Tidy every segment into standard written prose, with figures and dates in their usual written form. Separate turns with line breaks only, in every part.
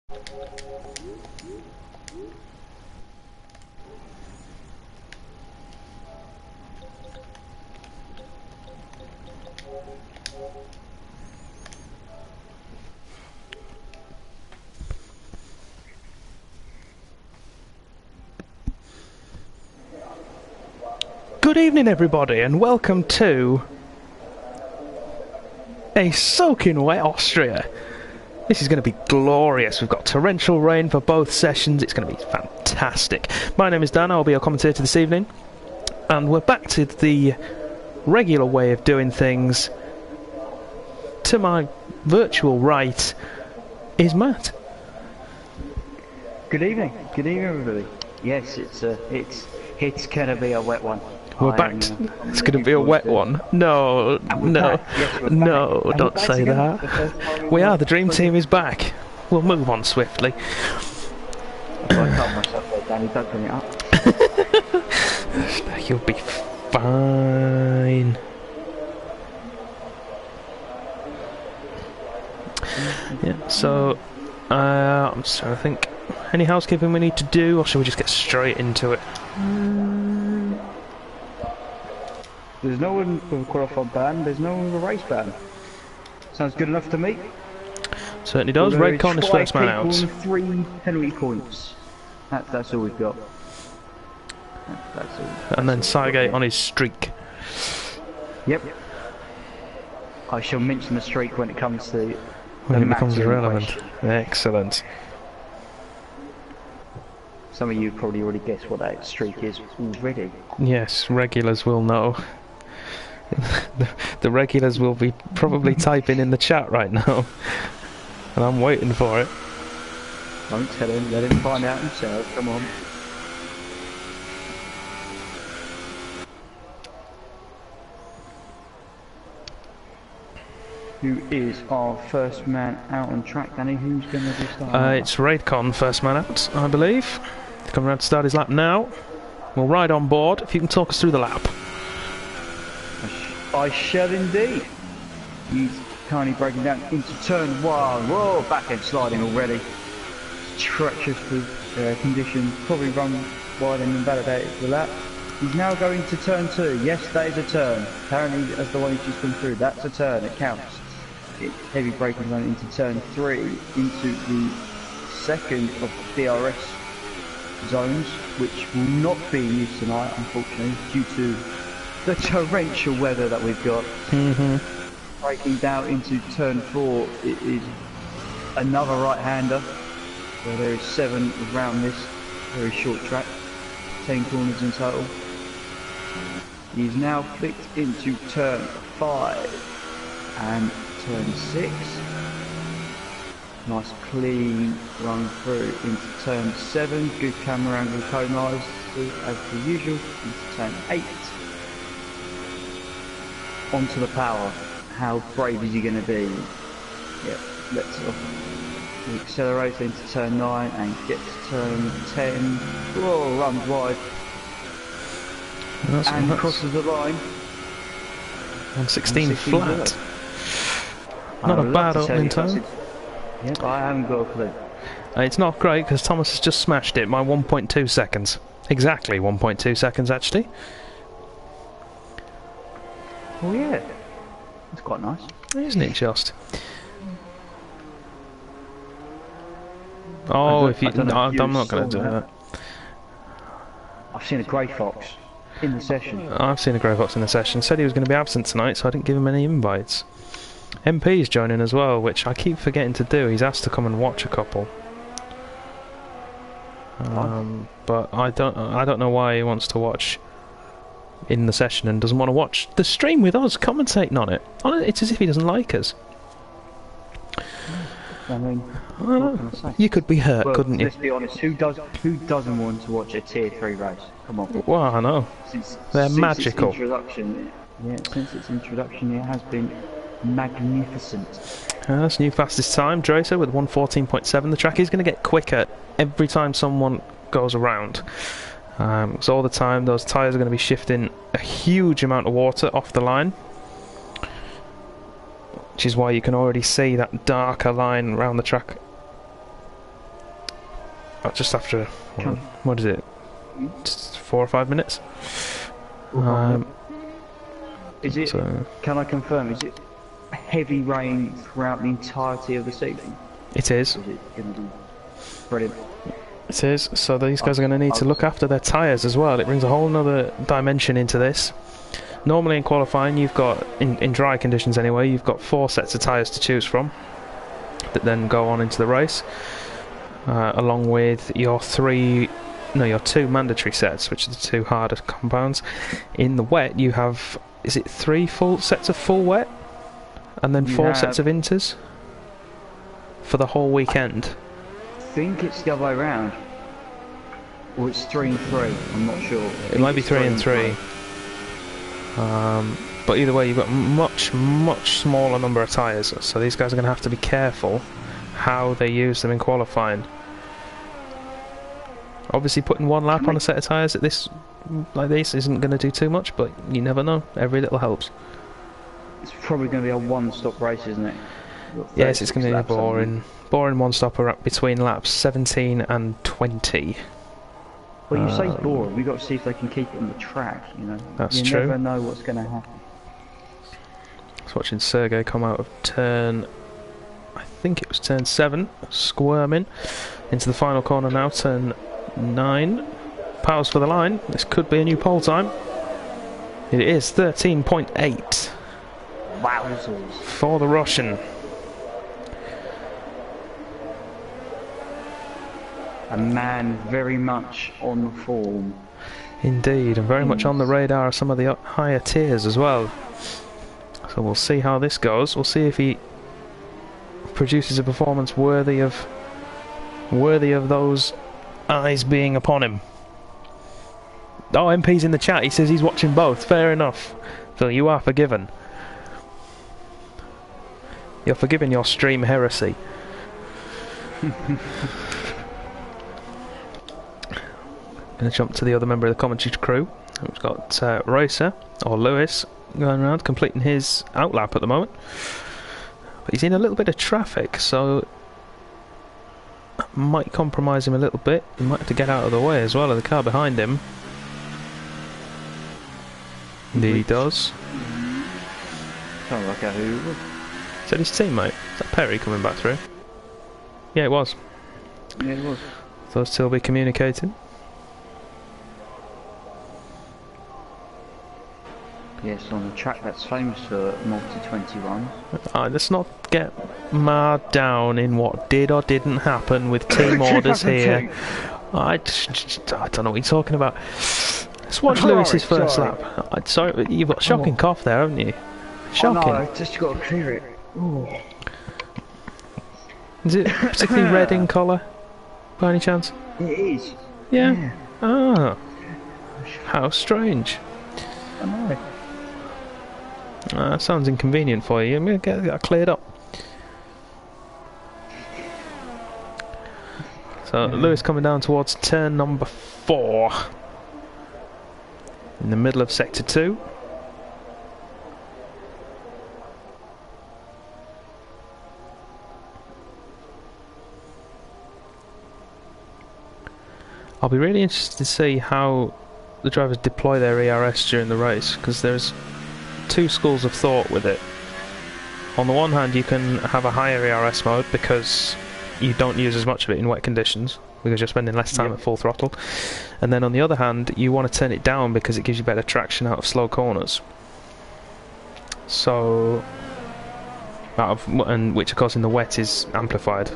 Good evening, everybody, and welcome to a soaking wet Austria. This is going to be glorious. We've got torrential rain for both sessions. It's going to be fantastic. My name is Dan. I'll be your commentator this evening, and we're back to the regular way of doing things. To my virtual right is Matt.
Good evening, everybody. Yes, it's gonna be a wet one.
We're back. It's going to be a wet one. No, don't say that. We are. The dream team is back. We'll move on swiftly.
I told myself that, Danny, don't bring it up.
You'll be fine. Yeah. So, I'm just trying to think. Any housekeeping we need to do, or shall we just get straight into it?
There's no one with a qualified ban, there's no one with a race ban. Sounds good enough to me.
Certainly does. Redcon is first man out.
3 penalty points. That's all we've got.
And then Cygate on his streak.
Yep. I shall mention the streak when it comes to
when it becomes relevant. Excellent.
Some of you probably already guessed what that streak is already.
Yes, regulars will know. The regulars will be probably typing in the chat right now, and I'm waiting for it.
Don't tell him, let him find out himself, come on. Who is our first man out on track, Danny? Who's going to be starting?
It's Raidcon, first man out, I believe. He's coming around to start his lap now. We'll ride on board, if you can talk us through the lap.
I shall indeed. He's currently breaking down into turn 1. Whoa, back end sliding already. Treacherous conditions, probably run wide and invalidated for the lap. He's now going to turn 2. Yes, that is a turn. Apparently, as the one he's just come through, that's a turn. It counts. Heavy braking run into turn 3, into the second of the DRS zones, which will not be used tonight, unfortunately, due to the torrential weather that we've got. Breaking down into turn 4, it is another right-hander, where there is 7 around this very short track, 10 corners in total. He's now flicked into turn 5 and turn 6. Nice clean run through into turn 7. Good camera angle co-nose as per usual into turn 8. Onto the power. How brave is he going to be? Yep, let's he accelerates into turn 9 and gets to turn 10. Whoa, runs wide. And crosses the line.
On 16 flat. Not a bad opening turn.
Yep, I haven't got a clue.
It's not great because Thomas has just smashed it by 1.2 seconds. Exactly 1.2 seconds, actually.
Oh yeah, that's quite nice.
Isn't it just? Oh, if you... No, I'm not going to do that.
I've seen a grey fox in the session.
I've seen a grey fox in the session. Said he was going to be absent tonight, so I didn't give him any invites. MP's joining as well, which I keep forgetting to do. He's asked to come and watch a couple. But I don't know why he wants to watch in the session and doesn't want to watch the stream with us commentating on it. It's as if he doesn't like us.
I mean,
you could be hurt, couldn't you?
Let's be honest, who doesn't want to watch a tier 3 race? Come on.
Well, I know. They're magical.
Since its introduction, it has been magnificent.
That's new fastest time, Dracer with 1:14.7. The track is going to get quicker every time someone goes around. So all the time those tyres are going to be shifting a huge amount of water off the line, which is why you can already see that darker line around the track just after, what is it, just 4 or 5 minutes.
Is it, can I confirm, is it heavy rain throughout the entirety of the season?
It is.
Or is it going to be brilliant?
It is, so these guys are going to need to look after their tyres as well. It brings a whole other dimension into this. Normally in qualifying you've got, in dry conditions anyway, you've got 4 sets of tyres to choose from that then go on into the race, along with your 2 mandatory sets, which are the 2 hardest compounds. In the wet you have, is it 3 full sets of full wet? And then 4 sets of inters? For the whole weekend?
I think it's the other way around. Or it's 3 and 3, I'm not sure.
It might be 3 and 3. But either way, you've got much smaller number of tyres, so these guys are going to have to be careful how they use them in qualifying. Obviously putting 1 lap on a set of tyres at this, like this, isn't going to do too much, but you never know. Every little helps.
It's probably going to be a one-stop race, isn't it?
Yes, it's going to be boring. Boring one-stopper between laps 17 and 20.
Well, you say boring, we've got to see if they can keep it on the track, you know.
That's
true. You never know what's going to happen.
I was watching Sergey come out of turn, I think it was turn 7, squirming into the final corner now, turn 9. Powers for the line. This could be a new pole time. It is 13.8.
Wowzers.
For the Russian.
A man very much on form.
Indeed, and very much on the radar of some of the higher tiers as well. So we'll see how this goes. We'll see if he produces a performance worthy of those eyes being upon him. Oh, MP's in the chat. He says he's watching both. Fair enough. So you are forgiven. You're forgiven your stream heresy. Going to jump to the other member of the commentary crew. We've got Racer, or Lewis, going around completing his outlap at the moment. But he's in a little bit of traffic, so that might compromise him a little bit. He might have to get out of the way as well of the car behind him. Indeed he does.
Can't work out who it was.
Is that his teammate? Is that Perry coming back through? Yeah, it was.
Yeah, it was.
Those two will be communicating.
Yes, on a track that's famous for multi-21.
Let's not get marred down in what did or didn't happen with team orders here. I don't know what you're talking about. Let's watch Lewis's first lap. Sorry, you've got a shocking cough there, haven't you? Shocking.
Oh no, I just got to clear it. Ooh.
Is it particularly red in colour, by any chance?
It is.
Yeah. Ah. How strange.
I know.
Sounds inconvenient for you. I'm going to get that cleared up. So Lewis coming down towards turn number 4. In the middle of sector 2. I'll be really interested to see how the drivers deploy their ERS during the race, because there's 2 schools of thought with it. On the one hand, you can have a higher ERS mode because you don't use as much of it in wet conditions, because you're spending less time at full throttle. And then on the other hand, you want to turn it down because it gives you better traction out of slow corners. So, and which of course in the wet is amplified.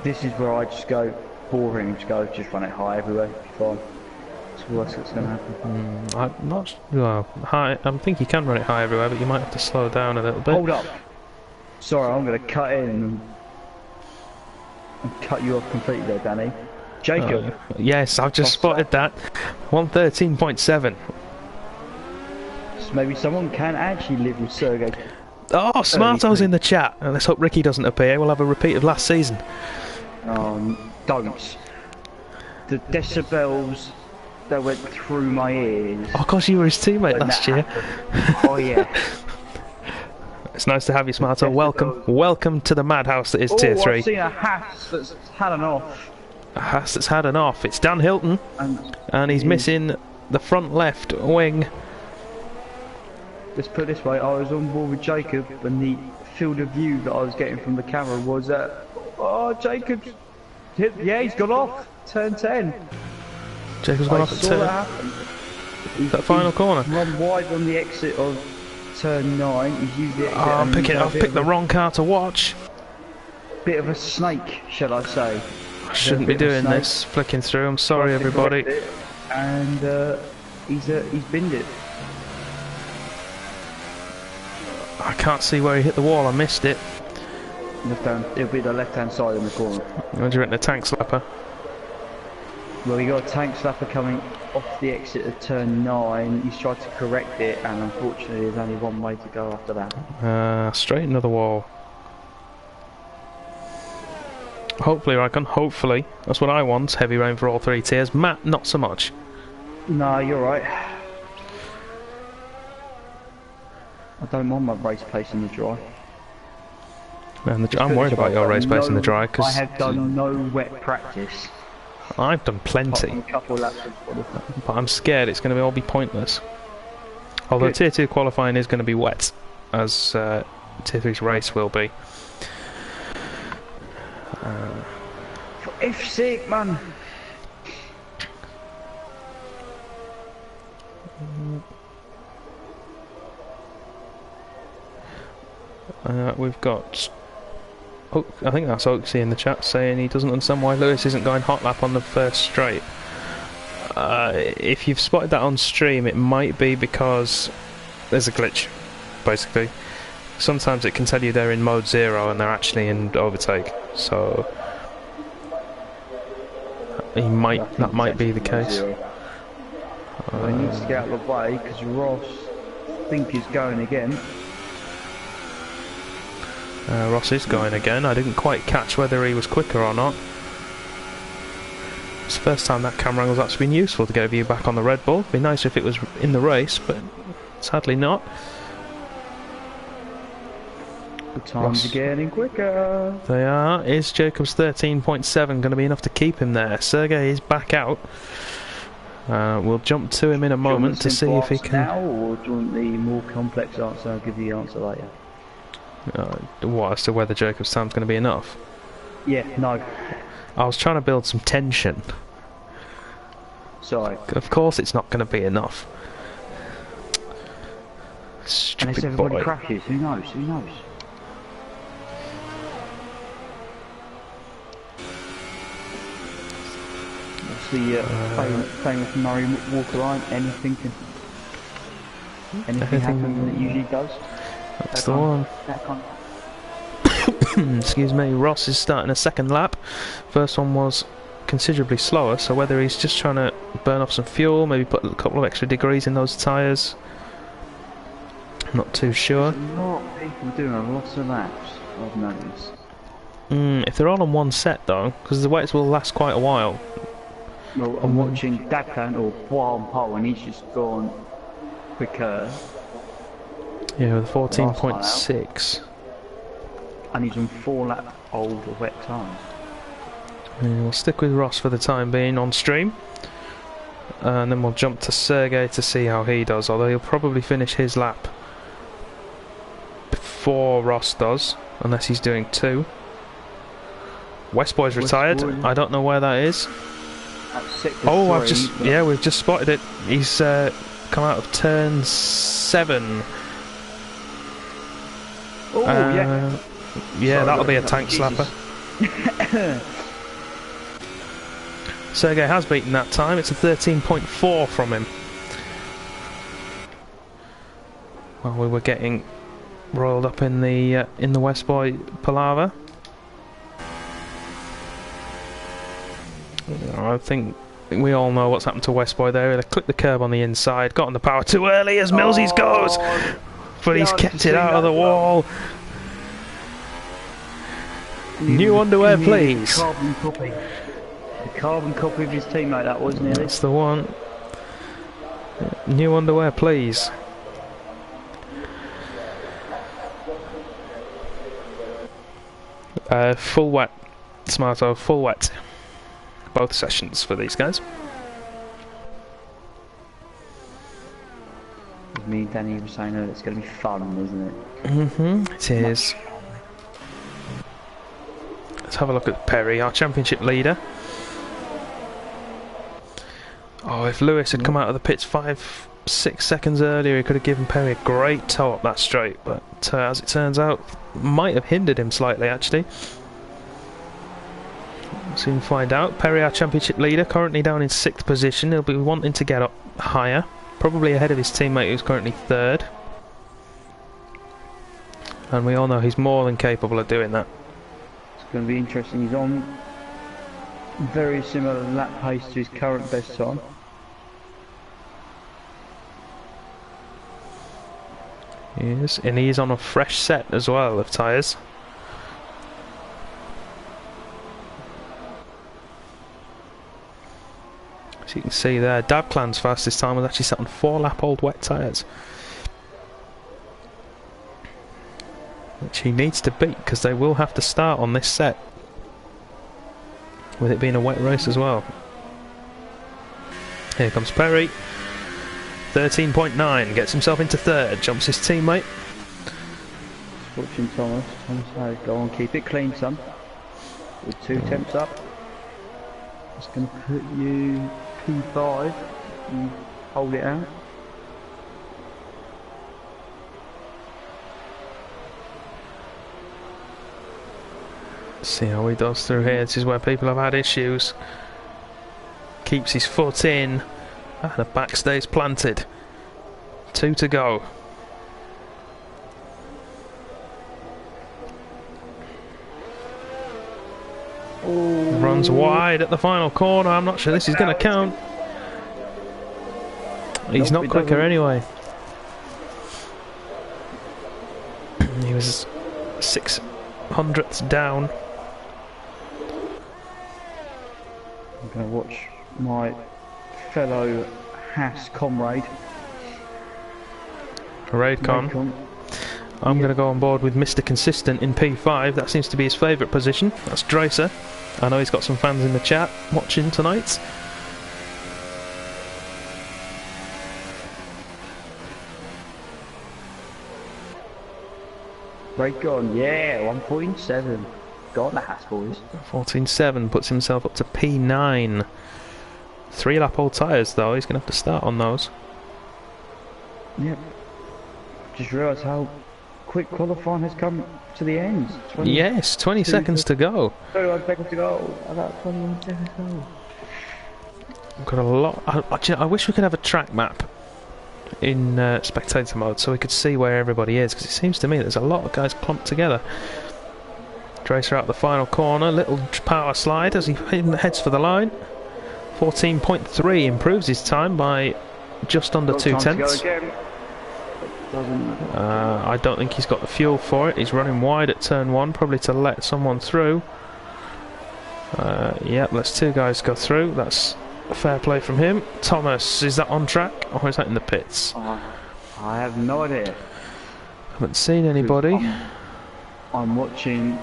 This is where I just go boring, just run it high everywhere. Fine. It's the worst that's going to happen.
I'm not well, high. I think you can run it high everywhere, but you might have to slow down a little bit.
Hold up. Sorry, I'm going to cut in and cut you off completely there, Danny. Jacob.
Yes, I've just spotted that. 113.7.
So maybe someone can actually live with Sergey.
Oh, Smarto's in the chat. Let's hope Ricky doesn't appear. We'll have a repeat of last season.
Don't. The decibels that went through my ears.
Oh, of course, you were his teammate last year.
Oh, yeah.
It's nice to have you, Smarto. Welcome to the madhouse that is Tier 3.
I've seen a Haas that's had an off.
A Haas that's had an off. It's Dan Hilton, and he's missing the front left wing.
Let's put it this way, I was on board with Jacob, and the field of view that I was getting from the camera was that, Jacob, he's gone off, turn 10.
Jacob's gone off at turn. That final corner.
Run wide on the exit of turn 9. He's used the exit.
I've picked the wrong car to watch.
Bit of a snake, shall I say?
I shouldn't be doing this. Flicking through. I'm sorry, everybody.
And he's binned it.
I can't see where he hit the wall. I missed it.
Left hand. It'll be the left-hand side in the corner.
Where'd you reckon the tank slapper?
Well, we got a tank slapper coming off the exit of turn 9. He's tried to correct it, and unfortunately, there's only one way to go after that.
Straight into the wall. Hopefully, Raikkonen. Hopefully, that's what I want. Heavy rain for all 3 tiers. Matt, not so much.
No, you're right. I don't want my race pace in the dry.
Man, I'm worried about your race pace in the dry because
I have done no wet practice.
I've done plenty, but I'm scared it's going to all be pointless. Although Tier 2 qualifying is going to be wet, as Tier 3's race will be.
For F's sake, man!
We've got... I think that's Oaksy in the chat saying he doesn't understand why Lewis isn't going hot lap on the first straight. If you've spotted that on stream, it might be because there's a glitch, basically. Sometimes it can tell you they're in mode 0 and they're actually in overtake, so that might be the case.
He needs to get out of the way because Ross, I think, is going again.
Ross is going again. I didn't quite catch whether he was quicker or not. It's the first time that camera angle's actually been useful to get a view back on the Red Bull. It'd be nice if it was in the race, but sadly not.
The times are getting quicker.
They are. Is Jacob's 13.7 going to be enough to keep him there? Sergey is back out. We'll jump to him in a moment to see if he can...
Now, or do you want the more complex answer? I'll give you the answer later.
What, as to whether Jacob's time's going to be enough?
Yeah, no.
I was trying to build some tension.
Sorry.
Of course it's not going to be enough. Stupid
Unless everybody
boy.
crashes, who knows? Who knows? That's the famous Murray Walker line. Anything happen that it usually does.
That's the one. Excuse me. Ross is starting a second lap. First one was considerably slower, so whether he's just trying to burn off some fuel, maybe put a couple of extra degrees in those tyres, I'm not too sure.
There's a lot of people doing a lot of laps, I've noticed.
If they're all on one set though, because the wets will last quite a while.
Well, I'm watching Dabcan or Wild Pole, and he's just gone quicker.
Yeah, with 14.6.
And he's on 4 lap older wet tyres.
Yeah, we'll stick with Ross for the time being on stream. And then we'll jump to Sergey to see how he does, although he'll probably finish his lap before Ross does, unless he's doing 2. Westboy's retired. I don't know where that is. Oh, we've just spotted it. He's come out of turn 7.
Oh, yeah.
Yeah, that'll be a tank slapper. Sergey has beaten that time. It's a 13.4 from him. While we were getting roiled up in the Westboy palaver. I think we all know what's happened to Westboy there. He clipped the curb on the inside, got on the power too early as Millsies goes, but he's kept it out of the wall. New underwear, please.
Carbon copy. The carbon copy of his teammate, that was nearly.
That's the one. New underwear, please. Full wet, Smarto, full wet. Both sessions for these guys.
Me and Danny were saying that it's going to be fun, isn't it?
It is. Let's have a look at Perry, our championship leader. Oh, if Lewis had come out of the pits 5-6 seconds earlier, he could have given Perry a great tow up that straight, but as it turns out, might have hindered him slightly actually. Soon find out. Perry, our championship leader, currently down in 6th position. He'll be wanting to get up higher, probably ahead of his teammate who's currently 3rd. And we all know he's more than capable of doing that.
It's going to be interesting. He's on very similar lap pace to his current best time.
Yes, and he's on a fresh set as well of tyres. As you can see there, Dabclan's fastest time was actually set on 4 lap old wet tyres, which he needs to beat because they will have to start on this set, with it being a wet race as well. Here comes Perry, 13.9, gets himself into 3rd, jumps his teammate.
Watching Thomas. Thomas, go on, keep it clean, son. With 2 temps up. It's going to put you P5. You hold it out.
See how he does through here. This is where people have had issues. Keeps his foot in, and the back stays planted. 2 to go.
Ooh.
Runs wide at the final corner. I'm not sure this is going to count. He's not quicker anyway. He was 600ths down.
I'm going to watch my fellow Haas comrade.
Raidcon. I'm going to go on board with Mr. Consistent in P5. That seems to be his favourite position. That's Dracer. I know he's got some fans in the chat watching tonight.
Raidcon, yeah, 1.7. Go on the Haas, boys.
14.7 puts himself up to P9. 3 lap old tyres though, he's going to have to start on those.
Yep. Just realised how quick qualifying has come to the end.
Yes, 20 seconds to go.
31 seconds to go. About 21 seconds to go.
We've got a lot. I wish we could have a track map in spectator mode so we could see where everybody is, because it seems to me there's a lot of guys clumped together. Tracer out the final corner, little power slide as he heads for the line. 14.3 improves his time by just under 2 tenths. I don't think he's got the fuel for it. He's running wide at turn 1, probably to let someone through. Yep, let's 2 guys go through. That's fair play from him. Thomas, is that on track or is that in the pits?
I have no idea.
Haven't seen anybody.
I'm watching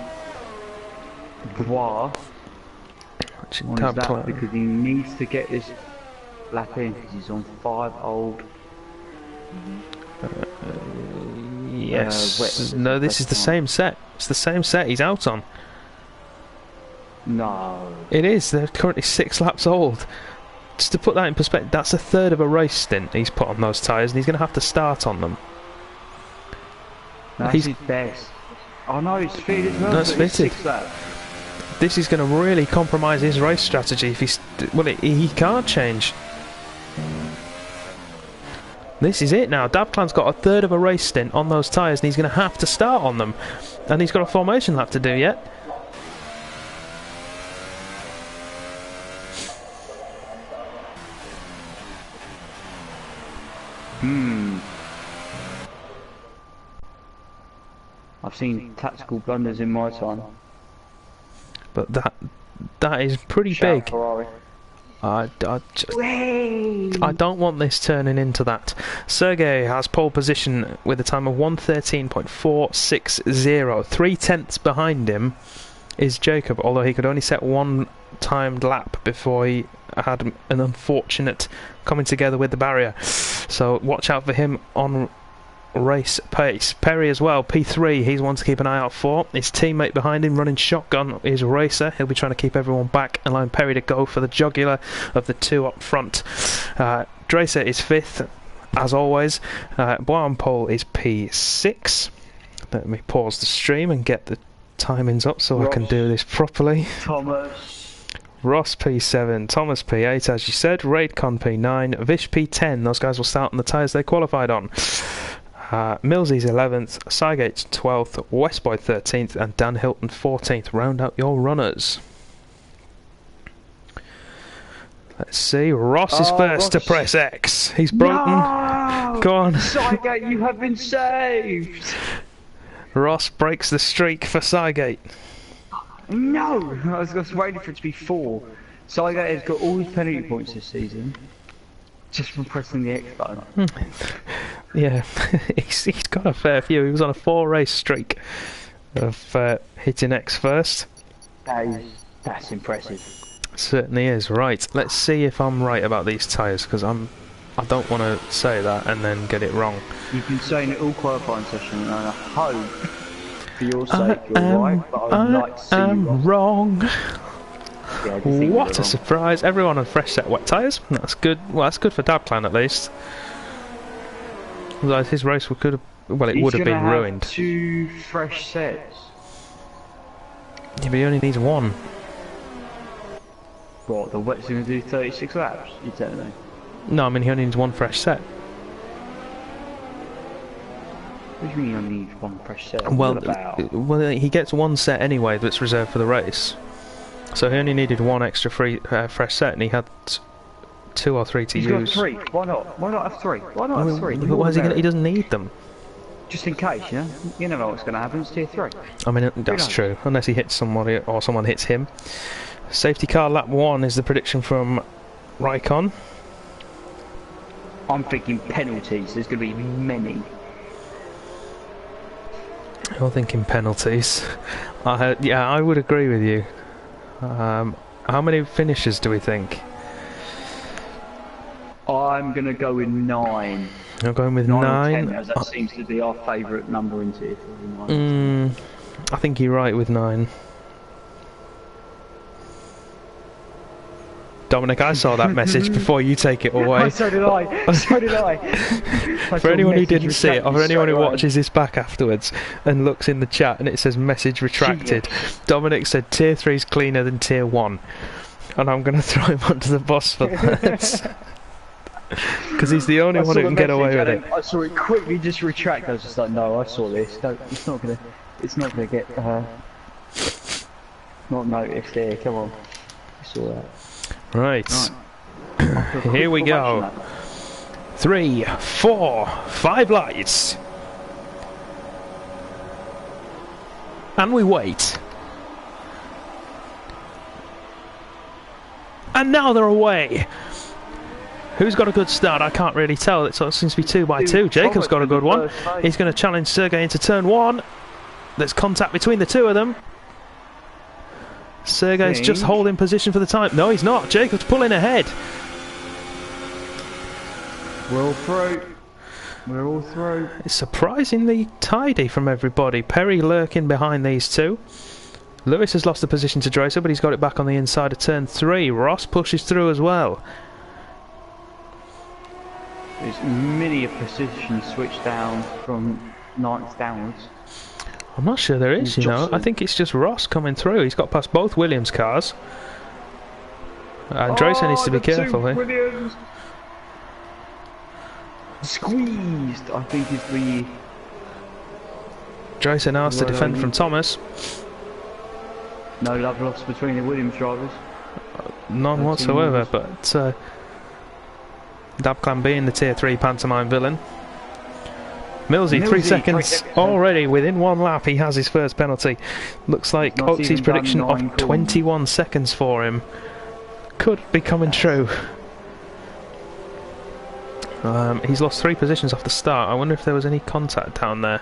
Bois on his lap because he needs to get this lap in because he's on 5 old.
Yes. No, this is the same set. It's the same set he's out on.
No.
It is. They're currently 6 laps old. Just to put that in perspective, that's a third of a race stint he's put on those tyres, and he's going to have to start on them.
That's his best. Oh no, it's fitted as well.
That's fitted. This is going to really compromise his race strategy if he's... Well, he can't change. This is it now. Dabclan's got a third of a race stint on those tyres, and he's going to have to start on them. And he's got a formation lap to do yet.
I've seen tactical blunders in my time.
But that is pretty big.
Ferrari.
I don't want this turning into that. Sergey has pole position with a time of 1:13.460, 3 tenths behind him. is Jacob, although he could only set one timed lap before he had an unfortunate coming together with the barrier. So watch out for him on race pace. Perry as well, P3, he's one to keep an eye out for. His teammate behind him running shotgun is Racer. He'll be trying to keep everyone back, allowing Perry to go for the jugular of the two up front. Dracer is 5th, as always. Boy on pole is P6. Let me pause the stream and get the timings up so Ross, I can do this properly.
Thomas.
Ross P7, Thomas P8 as you said, Raidcon P9, Vish P10. Those guys will start on the tyres they qualified on. Millsy's 11th, Sygate 12th, Westboy 13th and Dan Hilton 14th. Round out your runners. Let's see, Ross is first to press X. He's broken.
No!
Go on.
Sygate, you have been saved.
Ross breaks the streak for Sygate.
No! I was just waiting for it to be 4. Sygate has got all his penalty points this season. Just from pressing the X button.
Yeah, he's got a fair few. He was on a 4-race streak of hitting X first.
That's impressive.
Certainly is. Right, let's see if I'm right about these tyres, because I don't want to say that and then get it wrong.
You've been saying it all qualifying session, and I hope for your sake you're right, but I'd like to see you
wrong.
Yeah,
what a surprise! Everyone on fresh set wet tyres. That's good. Well, that's good for Dabclan at least. Otherwise, his race could have. Well, it would have been ruined.
2 fresh sets.
Yeah, but he only needs 1.
What? The wet's going to do 36 laps? You telling me?
No, I mean he only needs 1 fresh set.
What do you mean you only need 1 fresh set?
Well, he gets 1 set anyway that's reserved for the race. So he only needed 1 extra fresh set, and he had 2 or 3 to use.
He's got 3. Why not? Why not have 3? Why not have 3?
But why is he gonna? He doesn't need them.
Just in case, you know. You never know what's going to happen. It's tier 3.
I mean, that's true. Unless he hits somebody or someone hits him. Safety car lap 1 is the prediction from Raikon.
I'm thinking penalties. There's going to be many.
You're thinking penalties. Yeah, I would agree with you. How many finishes do we think?
I'm going to go with 9.
You're going with 9?
9 or 10, as that seems to be our favourite number in tier 3.
I think you're right with 9. Dominic, I saw that message before you take it away.
So did I. So did I.
For anyone who didn't see it, or for anyone who watches this back afterwards and looks in the chat and it says message retracted, Dominic said tier 3 is cleaner than tier 1. And I'm going to throw him under the bus for that. Because he's the only one who can get away with it.
I saw it quickly just retract. I was just like, no, I saw this. No, it's not gonna get not noticed here. Come on, I saw that.
Right. Here we go. 3, 4, 5 lights. And we wait. And now they're away. Who's got a good start? I can't really tell. It sort of seems to be 2 by 2. Jacob's got a good one. He's going to challenge Sergey into turn 1. There's contact between the 2 of them. Sergey's just holding position for the time. No, he's not. Jacob's pulling ahead.
We're all through. We're all through.
It's surprisingly tidy from everybody. Perry lurking behind these 2. Lewis has lost the position to Dracer, but he's got it back on the inside of turn 3. Ross pushes through as well.
There's many a position switch down from 9th downwards.
I'm not sure there is, you know. I think it's just Ross coming through. He's got past both Williams cars. And Dracer needs to be careful here.
Williams. Squeezed, I think is the...
Dracer now has to defend from Thomas.
No love lost between the Williams drivers.
None whatsoever, but... Dabclan being the tier 3 pantomime villain. Millsy, 3 seconds already within 1 lap. He has his first penalty. Looks like Oxy's prediction of 21 seconds for him could be coming true. He's lost 3 positions off the start. I wonder if there was any contact down there.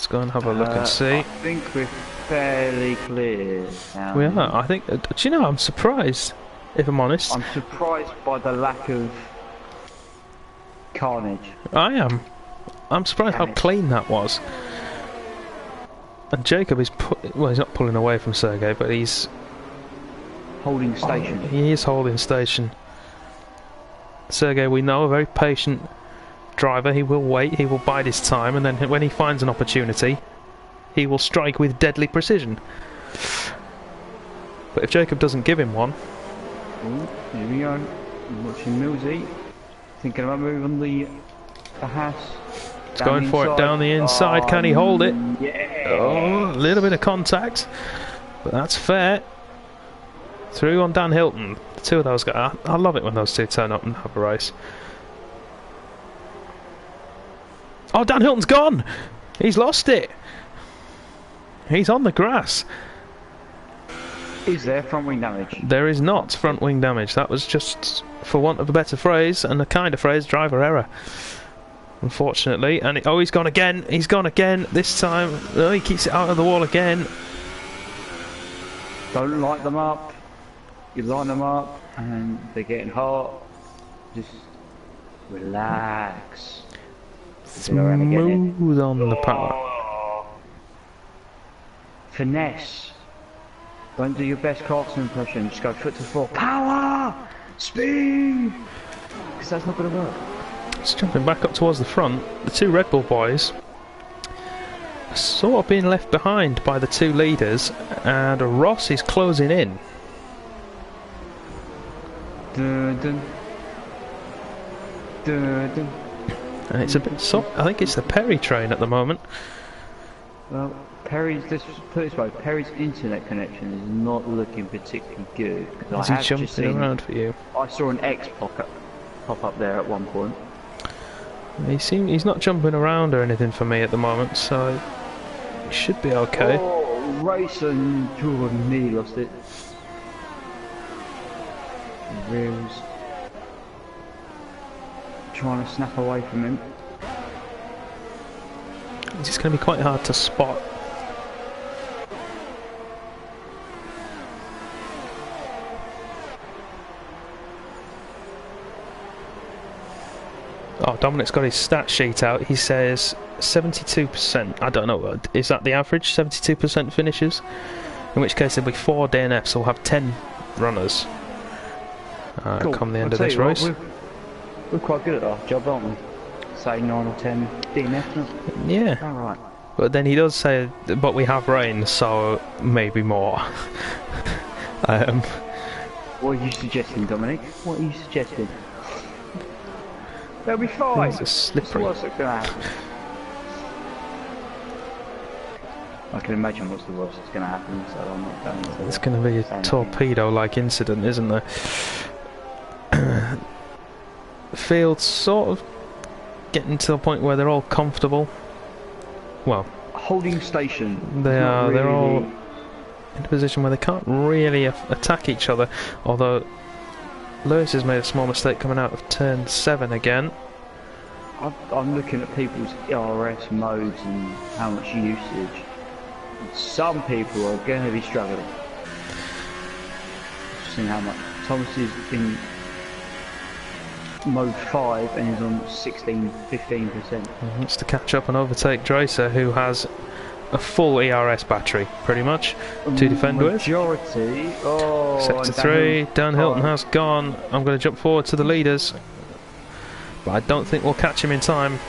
Let's go and have a look and see.
I think we're fairly clear now.
We are. I think. Do you know? I'm surprised, if I'm honest.
I'm surprised by the lack of carnage.
I am. I'm surprised how clean that was. And Jacob is well, he's not pulling away from Sergey, but he's
holding station.
He is holding station. Sergey, we know, a very patient driver. He will wait, he will bide his time, and then when he finds an opportunity, he will strike with deadly precision. But if Jacob doesn't give him one...
Ooh, here we go. I'm watching Millsy. Thinking about moving the Haas.
He's going for it down the inside. Can he hold it?
Yeah.
Oh, a little bit of contact, but that's fair. Through on Dan Hilton. The two of those guys. I love it when those two turn up and have a race. Oh, Dan Hilton's gone! He's lost it! He's on the grass.
Is there front wing damage?
There is not front wing damage. That was just, for want of a better phrase, and a kind of phrase, driver error. Unfortunately. And oh, he's gone again. He's gone again. This time, oh, he keeps it out of the wall again.
Don't light them up. You line them up, and they're getting hot. Just relax.
Smooth on the power.
Finesse. Don't do your best Clarkson impression. Just go foot to floor. Power! Speed! Because that's not going to work.
Just jumping back up towards the front, the two Red Bull boys are sort of being left behind by the two leaders, and Ross is closing in.
Dun, dun. Dun, dun.
And it's a bit I think it's the Perry train at the moment.
Well, Perry's, let's put it this way, Perry's internet connection is not looking particularly good.
Is he jumping around for you?
I saw an X pop up there at one point.
He's not jumping around or anything for me at the moment, so he should be okay.
Oh, racing! Oh, nearly lost it. Reels trying to snap away from him.
It's just going to be quite hard to spot. Oh, Dominic's got his stat sheet out. He says 72%. I don't know. Is that the average? 72% finishes? In which case there'll be 4 DNFs. We'll have 10 runners
Cool.
come the end
I'll
of this
tell you
race.
what, we're quite good at our job, aren't we? Say 9 or 10 DNFs.
Yeah.
Alright.
But then he does say, but we have rain, so maybe more.
What are you suggesting, Dominic? What are you suggesting? They'll be fine.
Things are slippery.
What's going to happen? I can imagine what's the worst that's going to happen, so I'm not going to...
It's going to be a torpedo-like incident, isn't there? The field's sort of getting to the point where they're all comfortable. Well,
holding station.
they are. Really... They're all in a position where they can't really attack each other. Although Lewis has made a small mistake coming out of turn 7 again.
I'm looking at people's ERS modes and how much usage. Some people are going to be struggling. Just seeing how much. Thomas is in mode 5 and is on 15%.
That's to catch up and overtake Dracer, who has a full ERS battery, pretty much, to defend with.
Majority. Oh,
Sector 3, Dan Hilton has gone. I'm going to jump forward to the leaders, but I don't think we'll catch him in time.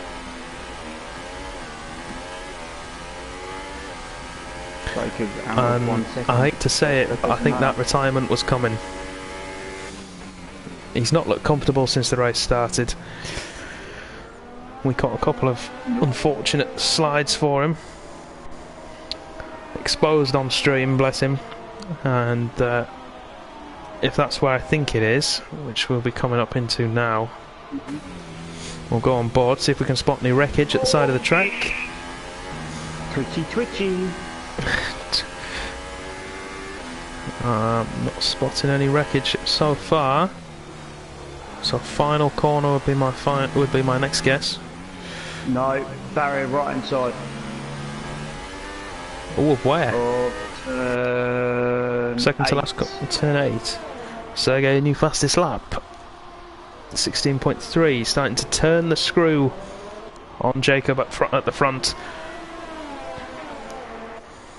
I hate to say it, but I think that retirement was coming. He's not looked comfortable since the race started. We caught a couple of unfortunate slides for him. Exposed on stream, bless him. And if that's where I think it is, which we'll be coming up into now, we'll go on board, see if we can spot any wreckage at the side of the track.
Twitchy, twitchy.
Not spotting any wreckage so far. So final corner would be my next guess.
No, barrier right hand side.
Oh, where? Second to
eight.
last, turn 8. Sergey, new fastest lap. 16.3, starting to turn the screw on Jacob at the front.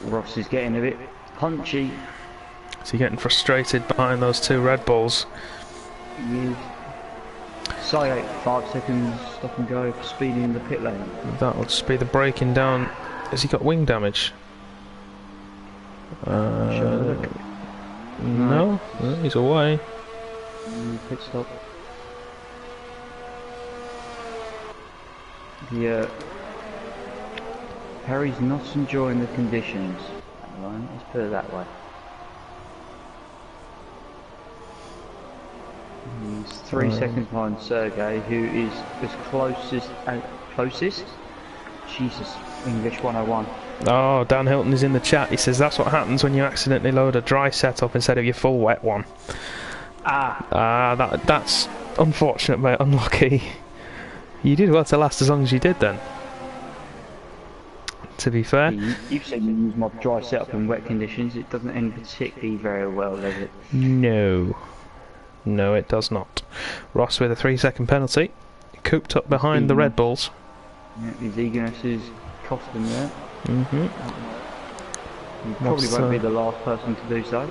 Ross is getting a bit punchy.
Is he getting frustrated behind those two Red Bulls?
He is. Side 8, 5 seconds, stop and go for speeding in the pit lane.
That'll just be the braking down. Has he got wing damage? No, he's away.
Pit stop. Yeah. Perry's not enjoying the conditions at the moment, let's put it that way. He's 3 seconds behind Sergey, who is as closest. Jesus, English 101.
Oh, Dan Hilton is in the chat. He says that's what happens when you accidentally load a dry setup instead of your full wet one. That's unfortunate, mate. Unlucky. You did well to last as long as you did then. To be fair.
You've seen me use my dry setup in wet conditions. It doesn't end particularly very well, does it?
No. No, it does not. Ross with a 3-second penalty. Cooped up behind the Red Bulls.
Yeah, his eagerness is cost him there. He probably won't be the last person to do so.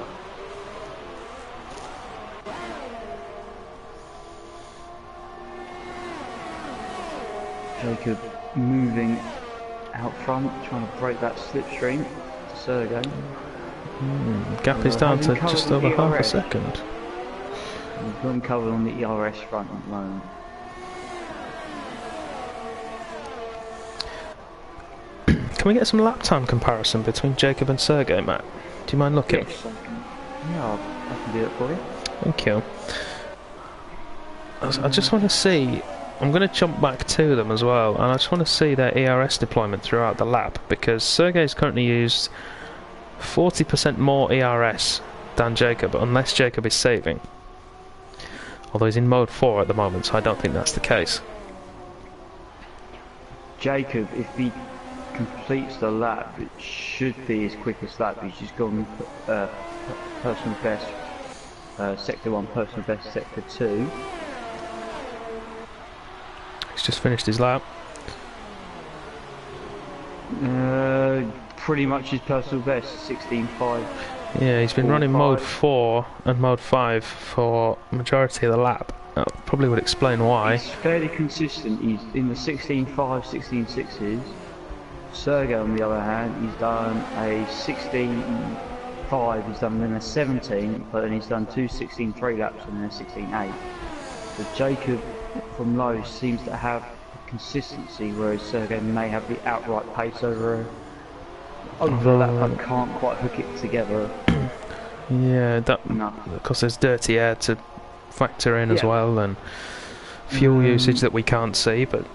Jacob moving out front, trying to break that slipstream to Sergey.
Gap is down to just over half a second.
We've got him covered on the ERS front at the moment.
Can we get some lap time comparison between Jacob and Sergey, Matt? Do you mind looking?
Yes, I can do it for you.
Thank you. I just want to see. I'm going to jump back to them as well, and I just want to see their ERS deployment throughout the lap, because Sergey's currently used 40% more ERS than Jacob, unless Jacob is saving. Although he's in mode 4 at the moment, so I don't think that's the case.
Jacob, if he completes the lap, it should be his quickest lap. He's just gone personal best, sector 1, personal best, sector 2.
He's just finished his lap.
Pretty much his personal best, 16.5.
Yeah, he's been running mode 4 and mode 5 for majority of the lap. That probably would explain why.
He's fairly consistent. He's in the 16.5, 16.6s. Sergey, on the other hand, he's done a 16.5, he's done then a 17, but then he's done two 16.3 laps and then a 16.8. So Jacob from low seems to have consistency, whereas Sergey may have the outright pace over the lap. I can't quite hook it together.
Yeah, because there's dirty air to factor in as well, and fuel usage that we can't see, but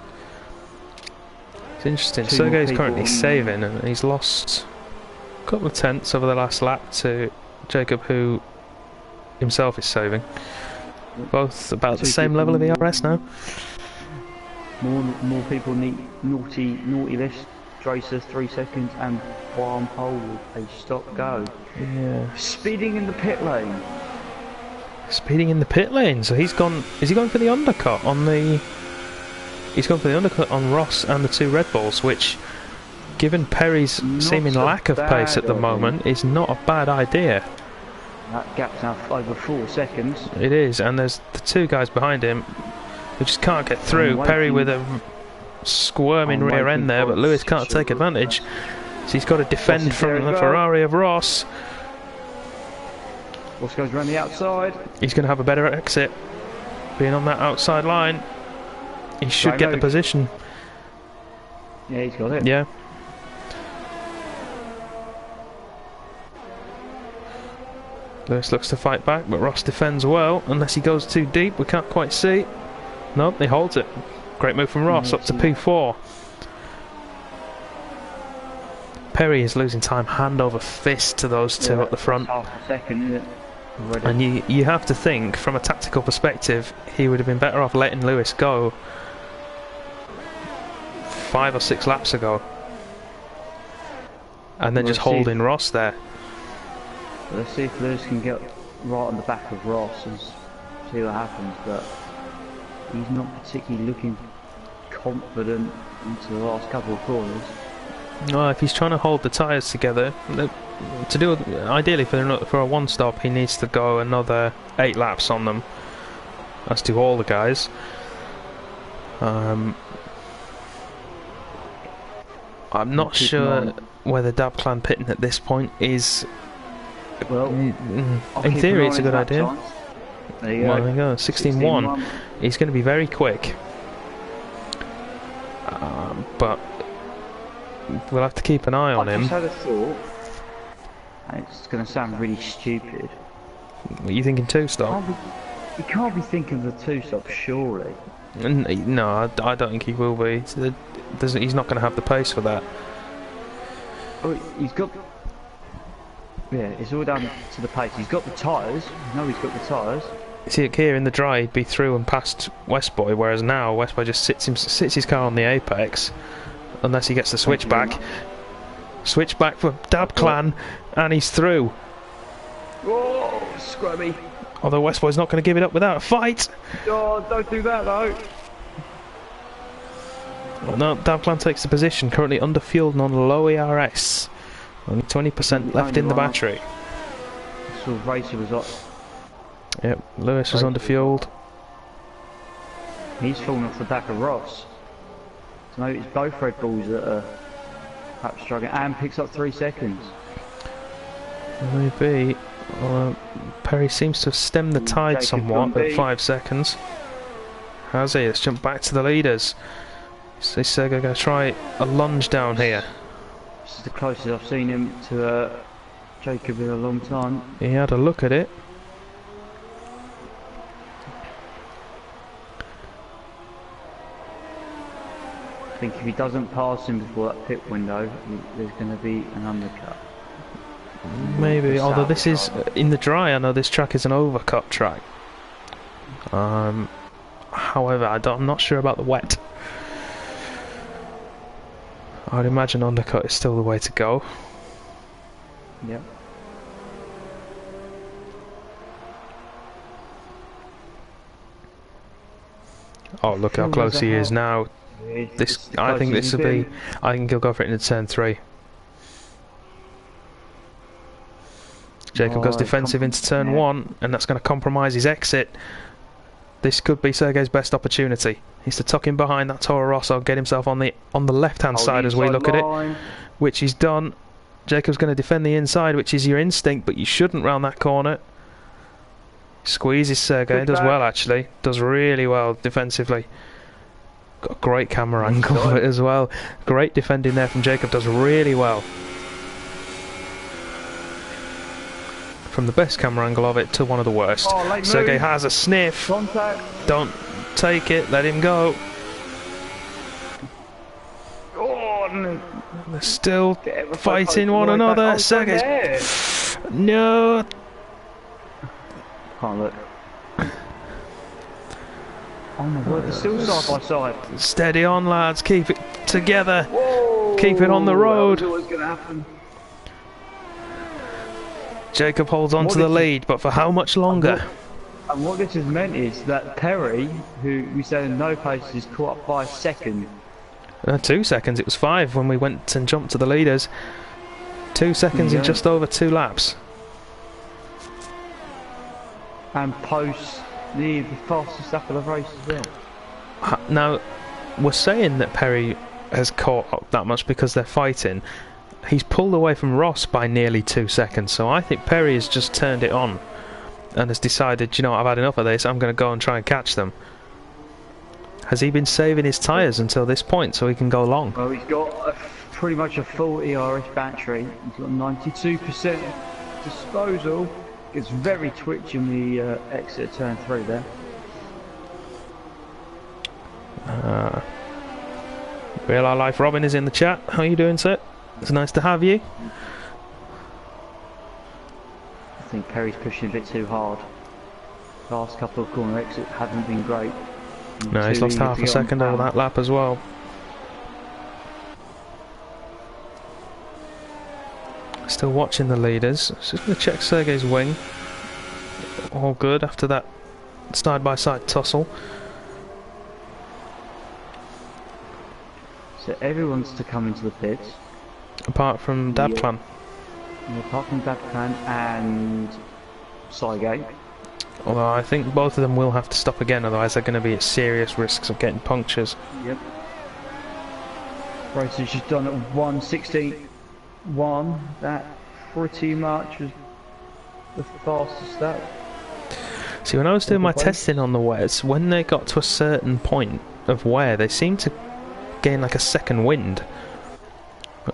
it's interesting. Sergey's currently saving, and he's lost a couple of tenths over the last lap to Jacob, who himself is saving. Both about the same level of ERS now.
More people need naughty list. Dracer 3 seconds and one pole with a stop go.
Yeah.
Speeding in the pit lane.
Speeding in the pit lane. So he's gone. Is he going for the undercut on the? He's gone for the undercut on Ross and the two Red Bulls, which, given Perry's seeming lack of pace at the moment, is not a bad idea.
That gap's now over 4 seconds.
It is, and there's the two guys behind him who just can't get through. Perry with a squirming rear end there, but Lewis can't take advantage. So he's got to defend from the Ferrari of Ross.
Ross goes around the outside.
He's going to have a better exit, being on that outside line. He should get the position.
Yeah, he's got it.
Yeah. Lewis looks to fight back, but Ross defends well. Unless he goes too deep, we can't quite see. Nope, he holds it. Great move from Ross, up to P4. Perry is losing time hand over fist to those two at the front.
Half a second, isn't it?
And you have to think, from a tactical perspective, he would have been better off letting Lewis go 5 or 6 laps ago. and then just holding Ross there.
Let's see if Lewis can get right on the back of Ross and see what happens, but he's not particularly looking confident into the last couple of corners.
No, if he's trying to hold the tyres together, to do ideally for a one stop, he needs to go another 8 laps on them. That's to all the guys. I'm not sure whether Dabclan pitting at this point is.
Well,
in theory, it's a good idea.
There you go.
Well, there you go. 16-1. He's going to be very quick. But we'll have to keep an eye on him.
I just had a thought. It's going to sound really stupid.
Are you thinking 2-stop?
He can't be thinking of the 2-stop, surely.
No, I don't think he will be. He's not going to have the pace for that.
Oh, he's got. Yeah, it's all down to the pace. He's got the tyres. No, he's got the tyres.
See, here in the dry, he'd be through and past Westboy, whereas now Westboy just sits his car on the apex, unless he gets the switchback. Switchback for Dabclan, and he's through.
Oh, scrubby.
Although Westboy's not going to give it up without a fight.
Oh, don't do that though.
No, Dabclan takes the position, currently underfueled on low ERS. Only 20% left in the battery.
So Racer was up.
Yep, Lewis was underfueled.
He's fallen off the back of Ross. So maybe it's both Red Bulls that are perhaps struggling, and picks up 3 seconds.
Maybe. Perry seems to have stemmed the tide somewhat at 5 seconds. Has he? Let's jump back to the leaders. So Sergey going to try a lunge down here.
This is the closest I've seen him to Jacob in a long time.
He had a look at it.
I think if he doesn't pass him before that pit window, there's going to be an undercut.
Maybe, although this is in the dry. I know this track is an overcut track. However, I'm not sure about the wet. I'd imagine undercut is still the way to go.
Yep.
Oh, look how close he is now. I think this will be. I think he'll go for it into turn 3. Jacob goes defensive into turn 1, and that's going to compromise his exit. This could be Sergey's best opportunity. He's to tuck in behind that Toro Rosso, get himself on the left-hand side as we look at it, which he's done. Jacob's going to defend the inside, which is your instinct, but you shouldn't round that corner. Squeezes Sergey, does well actually, does really well defensively. Got a great camera angle of it as well. Great defending there from Jacob, does really well. From the best camera angle of it to one of the worst. Sergey has a sniff.
Contact.
Don't take it, let him go.
Oh, no.
They're still fighting one another. Sergey's. No.
Can't look. Oh my god, they're still side by side.
Steady on, lads. Keep it together.
Whoa,
keep it on the road.
That was always going to happen.
Jacob holds on to the lead, but for how much longer?
And what this has meant is that Perry, who we said in no pace, is caught up by a second.
2 seconds. It was 5 when we went and jumped to the leaders. 2 seconds in just over 2 laps.
And posts the fastest lap of the race as well.
Now, we're saying that Perry has caught up that much because they're fighting. He's pulled away from Ross by nearly 2 seconds, so I think Perry has just turned it on and has decided, you know, I've had enough of this, I'm going to go and try and catch them. Has he been saving his tyres until this point so he can go long?
Well, he's got pretty much a full ERS battery. He's got 92% disposal. It's very twitchy in the exit turn 3 there.
Real Our Life Robin is in the chat. How are you doing, sir? It's nice to have you.
I think Perry's pushing a bit too hard. Last couple of corner exits haven't been great.
No, he's lost half a second over that lap as well. Still watching the leaders. Just going to check Sergei's wing. All good after that side-by-side tussle.
So everyone's to come into the pits.
Apart from Dabclan.
Apart from Dabclan and Sergei.
Although I think both of them will have to stop again, otherwise they're going to be at serious risks of getting punctures.
Yep. Race is just done at 1:16.1. That pretty much is the fastest that.
See, when I was doing my testing on the wets, when they got to a certain point of wear, they seemed to gain like a second wind.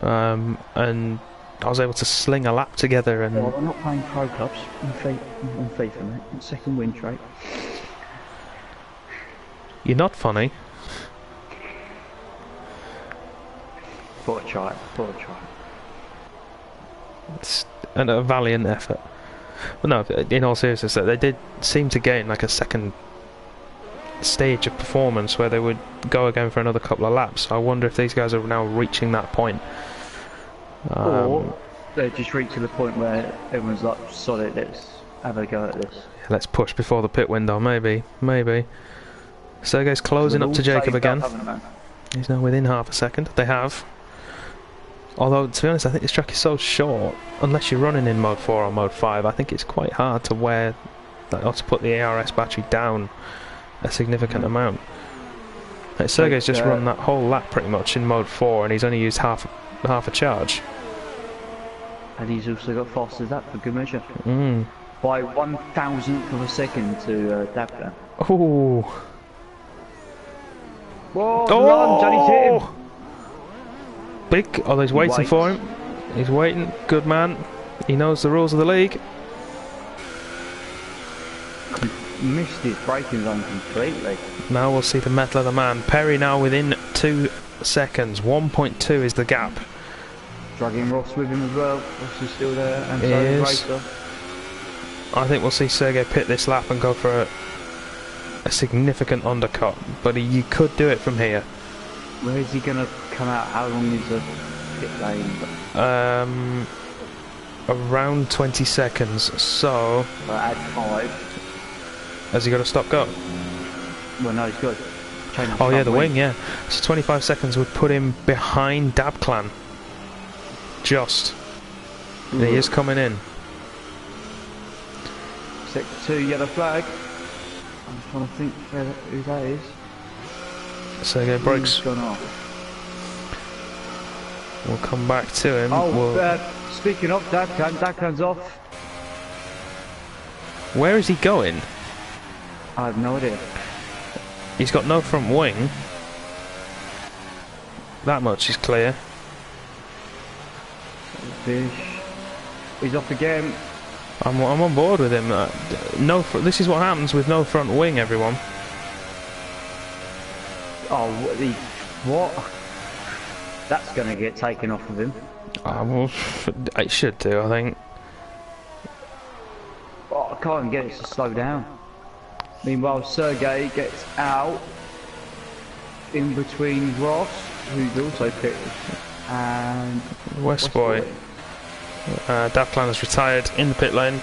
And I was able to sling a lap together and...
Well, I'm not playing pro clubs on FIFA, mate. It's second wind trait.
You're not funny.
Thought I'd try it.
It's a valiant effort. Well, no, in all seriousness, they did seem to gain like a second stage of performance where they would go again for another couple of laps. I wonder if these guys are now reaching that point.
Or they just reach to the point where everyone's like, solid, let's have a go at this.
Let's push before the pit window, maybe. Sergei's closing up to Jacob again. He's now within half a second. They have. Although, to be honest, I think this track is so short, unless you're running in Mode 4 or Mode 5, I think it's quite hard to wear, or to put the ARS battery down a significant amount. Like, Sergei's just run that whole lap pretty much in Mode 4, and he's only used half a charge.
And he's also got fast as that for good measure. By 1,000th of a second to Dabclan.
Ooh.
Whoa, run, Johnny's hit him.
Big. Oh, he's waiting for him. He's waiting. Good man. He knows the rules of the league.
Missed his braking zone completely.
Now we'll see the mettle of the man. Perry now within 2 seconds. 1.2 is the gap.
Dragging Ross with him as well. Ross is still there, and so
is.
Racer.
I think we'll see Sergei pit this lap and go for a significant undercut, but you could do it from here.
Where is he going to come out? How long is the pit lane?
Around 20 seconds, so...
Add 5.
Has he got to stop go?
Well, no, he's got to change the
the wing, yeah. So 25 seconds would put him behind Dabclan. Just. And he is coming in.
Sector 2, yellow flag. I'm trying to think who that is.
Sergei brakes.
Gone off.
We'll come back to him.
Speaking of Dabclan's off.
Where is he going?
I have no idea.
He's got no front wing. That much is clear.
Fish. He's off again.
I'm on board with him. This is what happens with no front wing, everyone.
Oh, what? That's going to get taken off of him.
Well, it should do, I think.
Oh, I can't even get it to slow down. Meanwhile, Sergei gets out in between Ross, who's also pitted, and
Westboy. Dabclan has retired in the pit lane.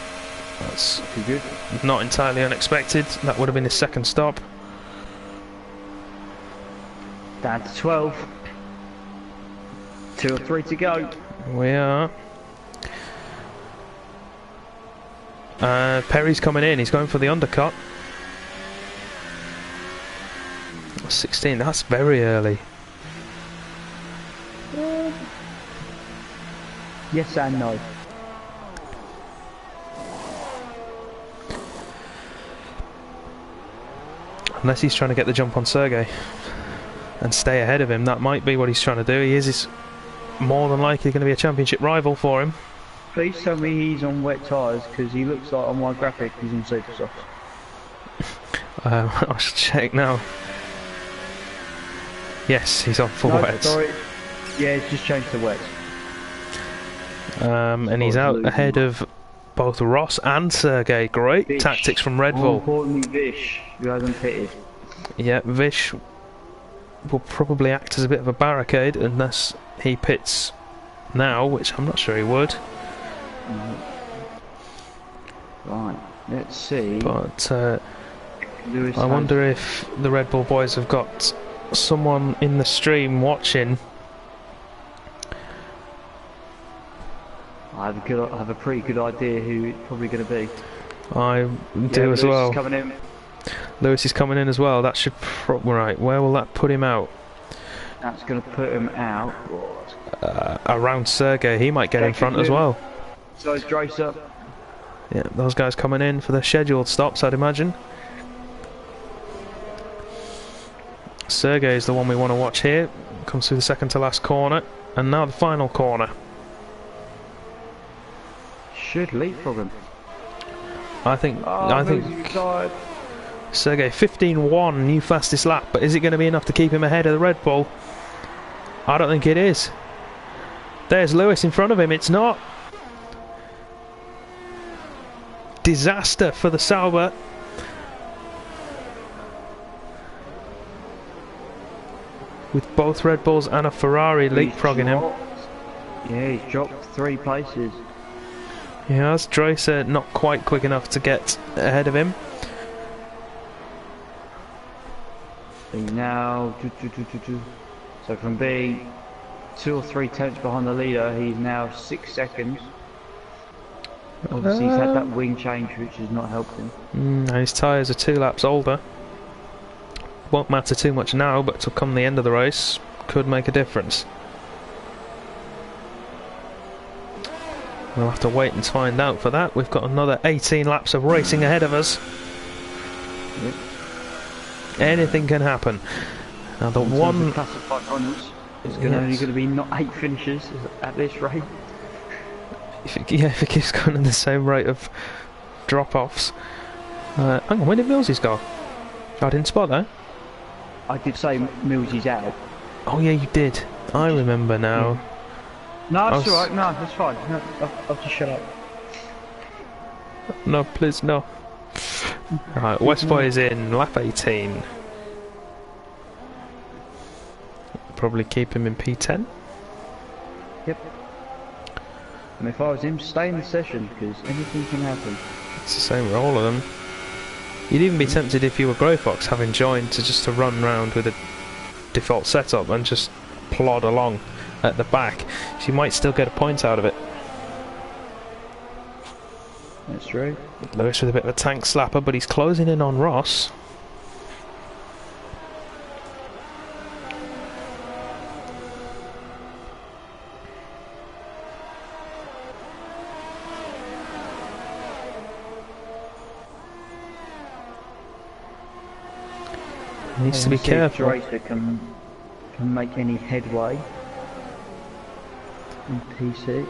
That's
good.
Not entirely unexpected. That would have been his second stop.
Down to 12. 2 or 3 to go.
We are. Perry's coming in. He's going for the undercut. 16. That's very early.
Yes and no.
Unless he's trying to get the jump on Sergei and stay ahead of him, that might be what he's trying to do. He is more than likely going to be a championship rival for him.
Please tell me he's on wet tyres, because he looks like on my graphic he's on super soft.
I should check now. Yes, he's on full wets.
Sorry. Yeah, it's just changed to wets.
And he's out ahead of both Ross and Sergei. Great
Vish.
Tactics from Red
More
Bull.
importantly, Vish, who hasn't pitted.
Yeah, Vish will probably act as a bit of a barricade unless he pits now, which I'm not sure he would.
Right, let's see.
But
Lewis
I wonder if the Red Bull boys have got someone in the stream watching.
I have a pretty good idea who it's probably going to be.
I do as
Lewis
well.
Is coming in.
Lewis is coming in as well. That should right. Where will that put him out?
That's going to put him out.
Around Sergey. He might get in front as well.
So is Dracer.
Yeah, those guys coming in for the scheduled stops, I'd imagine. Sergey is the one we want to watch here. Comes through the second to last corner, and now the final corner.
Should leapfrog him.
I think Sergey 15-1, new fastest lap, but is it going to be enough to keep him ahead of the Red Bull? I don't think it is. There's Lewis in front of him. It's not. Disaster for the Sauber. With both Red Bulls and a Ferrari leapfrogging him.
Yeah, he's dropped 3 places.
He has. Dracer not quite quick enough to get ahead of him.
He's now... So from being 2 or 3 tenths behind the leader, he's now 6 seconds. Obviously he's had that wing change which has not helped him.
And his tyres are 2 laps older. Won't matter too much now, but to come the end of the race could make a difference. We'll have to wait and find out for that. We've got another 18 laps of racing ahead of us.
Yep.
Anything can happen. Now the one
classified runners is only going to be not 8 finishes at this rate.
If it keeps going at the same rate of drop-offs. Hang on, when did Millsy's go? I didn't spot that.
I did say Millsy's out.
Oh yeah, you did. I remember now.
No, that's alright, no, that's fine. No, I'll just shut up.
No, please, no. Alright, Westboy is in lap 18. Probably keep him in P10.
Yep. And if I was him, stay in the session, because anything can happen.
It's the same with all of them. You'd even be tempted if you were Grey Fox, having joined, to run round with a default setup and just plod along at the back. So you might still get a point out of it.
That's true.
Lewis with a bit of a tank slapper, but he's closing in on Ross. Needs to be careful.
Dracer can make any headway in P6.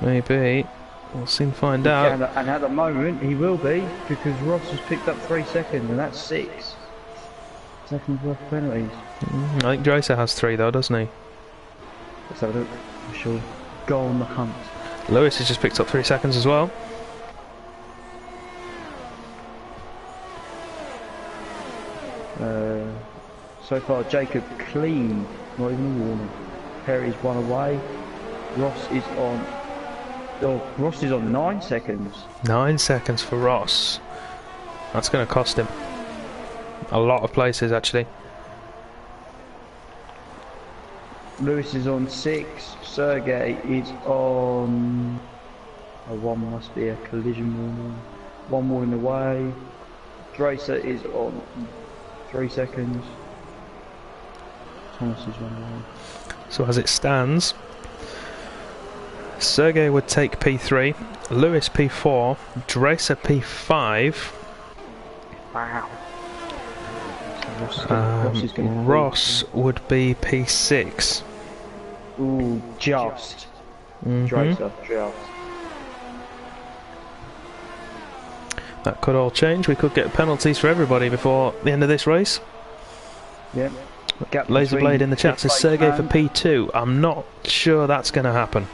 Maybe. We'll soon find out.
And at the moment he will be, because Ross has picked up 3 seconds, and that's 6 seconds worth of penalties.
I think Dracer has 3 though, doesn't he?
Let's have a look. We shall go on the hunt.
Lewis has just picked up 3 seconds as well.
So far Jacob clean, not even a warning. Perry's 1 away. Ross is on 9 seconds.
9 seconds for Ross. That's going to cost him a lot of places, actually.
Lewis is on 6. Sergey is on... Oh, 1 must be a collision warning. 1 warning away. Dracer is on 3 seconds. Thomas is 1 away.
So as it stands, Sergey would take P3, Lewis P4, Dracer P5.
Wow.
Ross would be P6.
Ooh, just. Dracer, just.
That could all change. We could get penalties for everybody before the end of this race.
Yep.
Laserblade in the chat says Sergey for P2. I'm not sure that's going to happen.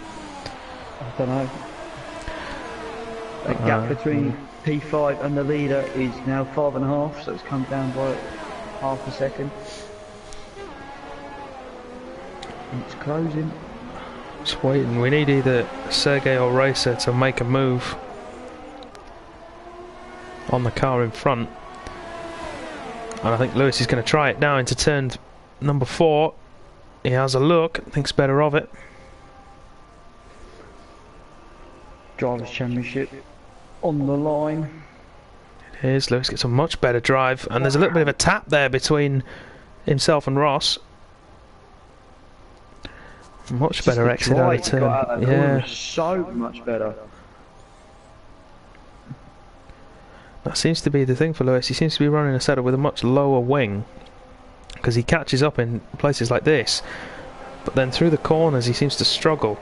I don't know. The gap between P5 and the leader is now 5.5, so it's come down by half a second. It's closing.
Just waiting. We need either Sergey or Racer to make a move on the car in front. And I think Lewis is going to try it now into turn number 4. He has a look, thinks better of it.
Drivers' Championship on the line.
It is. Lewis gets a much better drive, and there's a little bit of a tap there between himself and Ross. Much better exit out of turn. Yeah,
so much better.
That seems to be the thing for Lewis. He seems to be running a setup with a much lower wing, because he catches up in places like this, but then through the corners he seems to struggle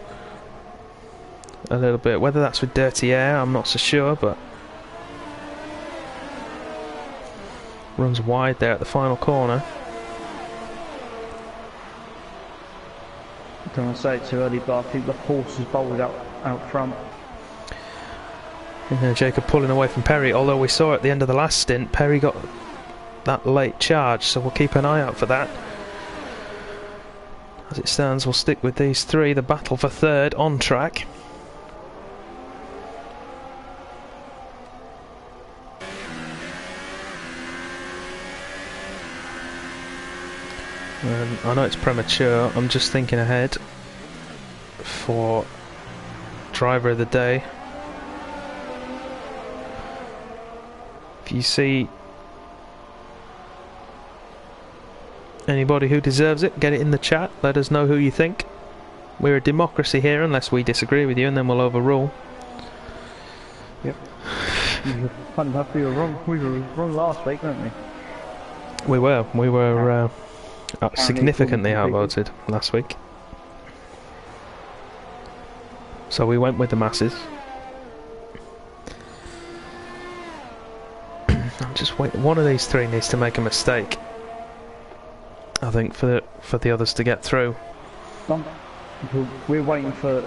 a little bit. Whether that's with dirty air, I'm not so sure, but runs wide there at the final corner.
I don't want to say it too early, but I think the horse is bolted out front.
You know, Jacob pulling away from Perry, although we saw at the end of the last stint Perry got that late charge, so we'll keep an eye out for that. As it stands, we'll stick with these three, the battle for third on track. I know it's premature, I'm just thinking ahead for driver of the day. If you see anybody who deserves it, get it in the chat, let us know who you think. We're a democracy here unless we disagree with you, and then we'll overrule.
Yep. Fun enough, we were wrong last week, weren't we?
We were significantly outvoted last week. So we went with the masses. I'm just waiting. One of these three needs to make a mistake, I think, for the others to get through.
We're waiting for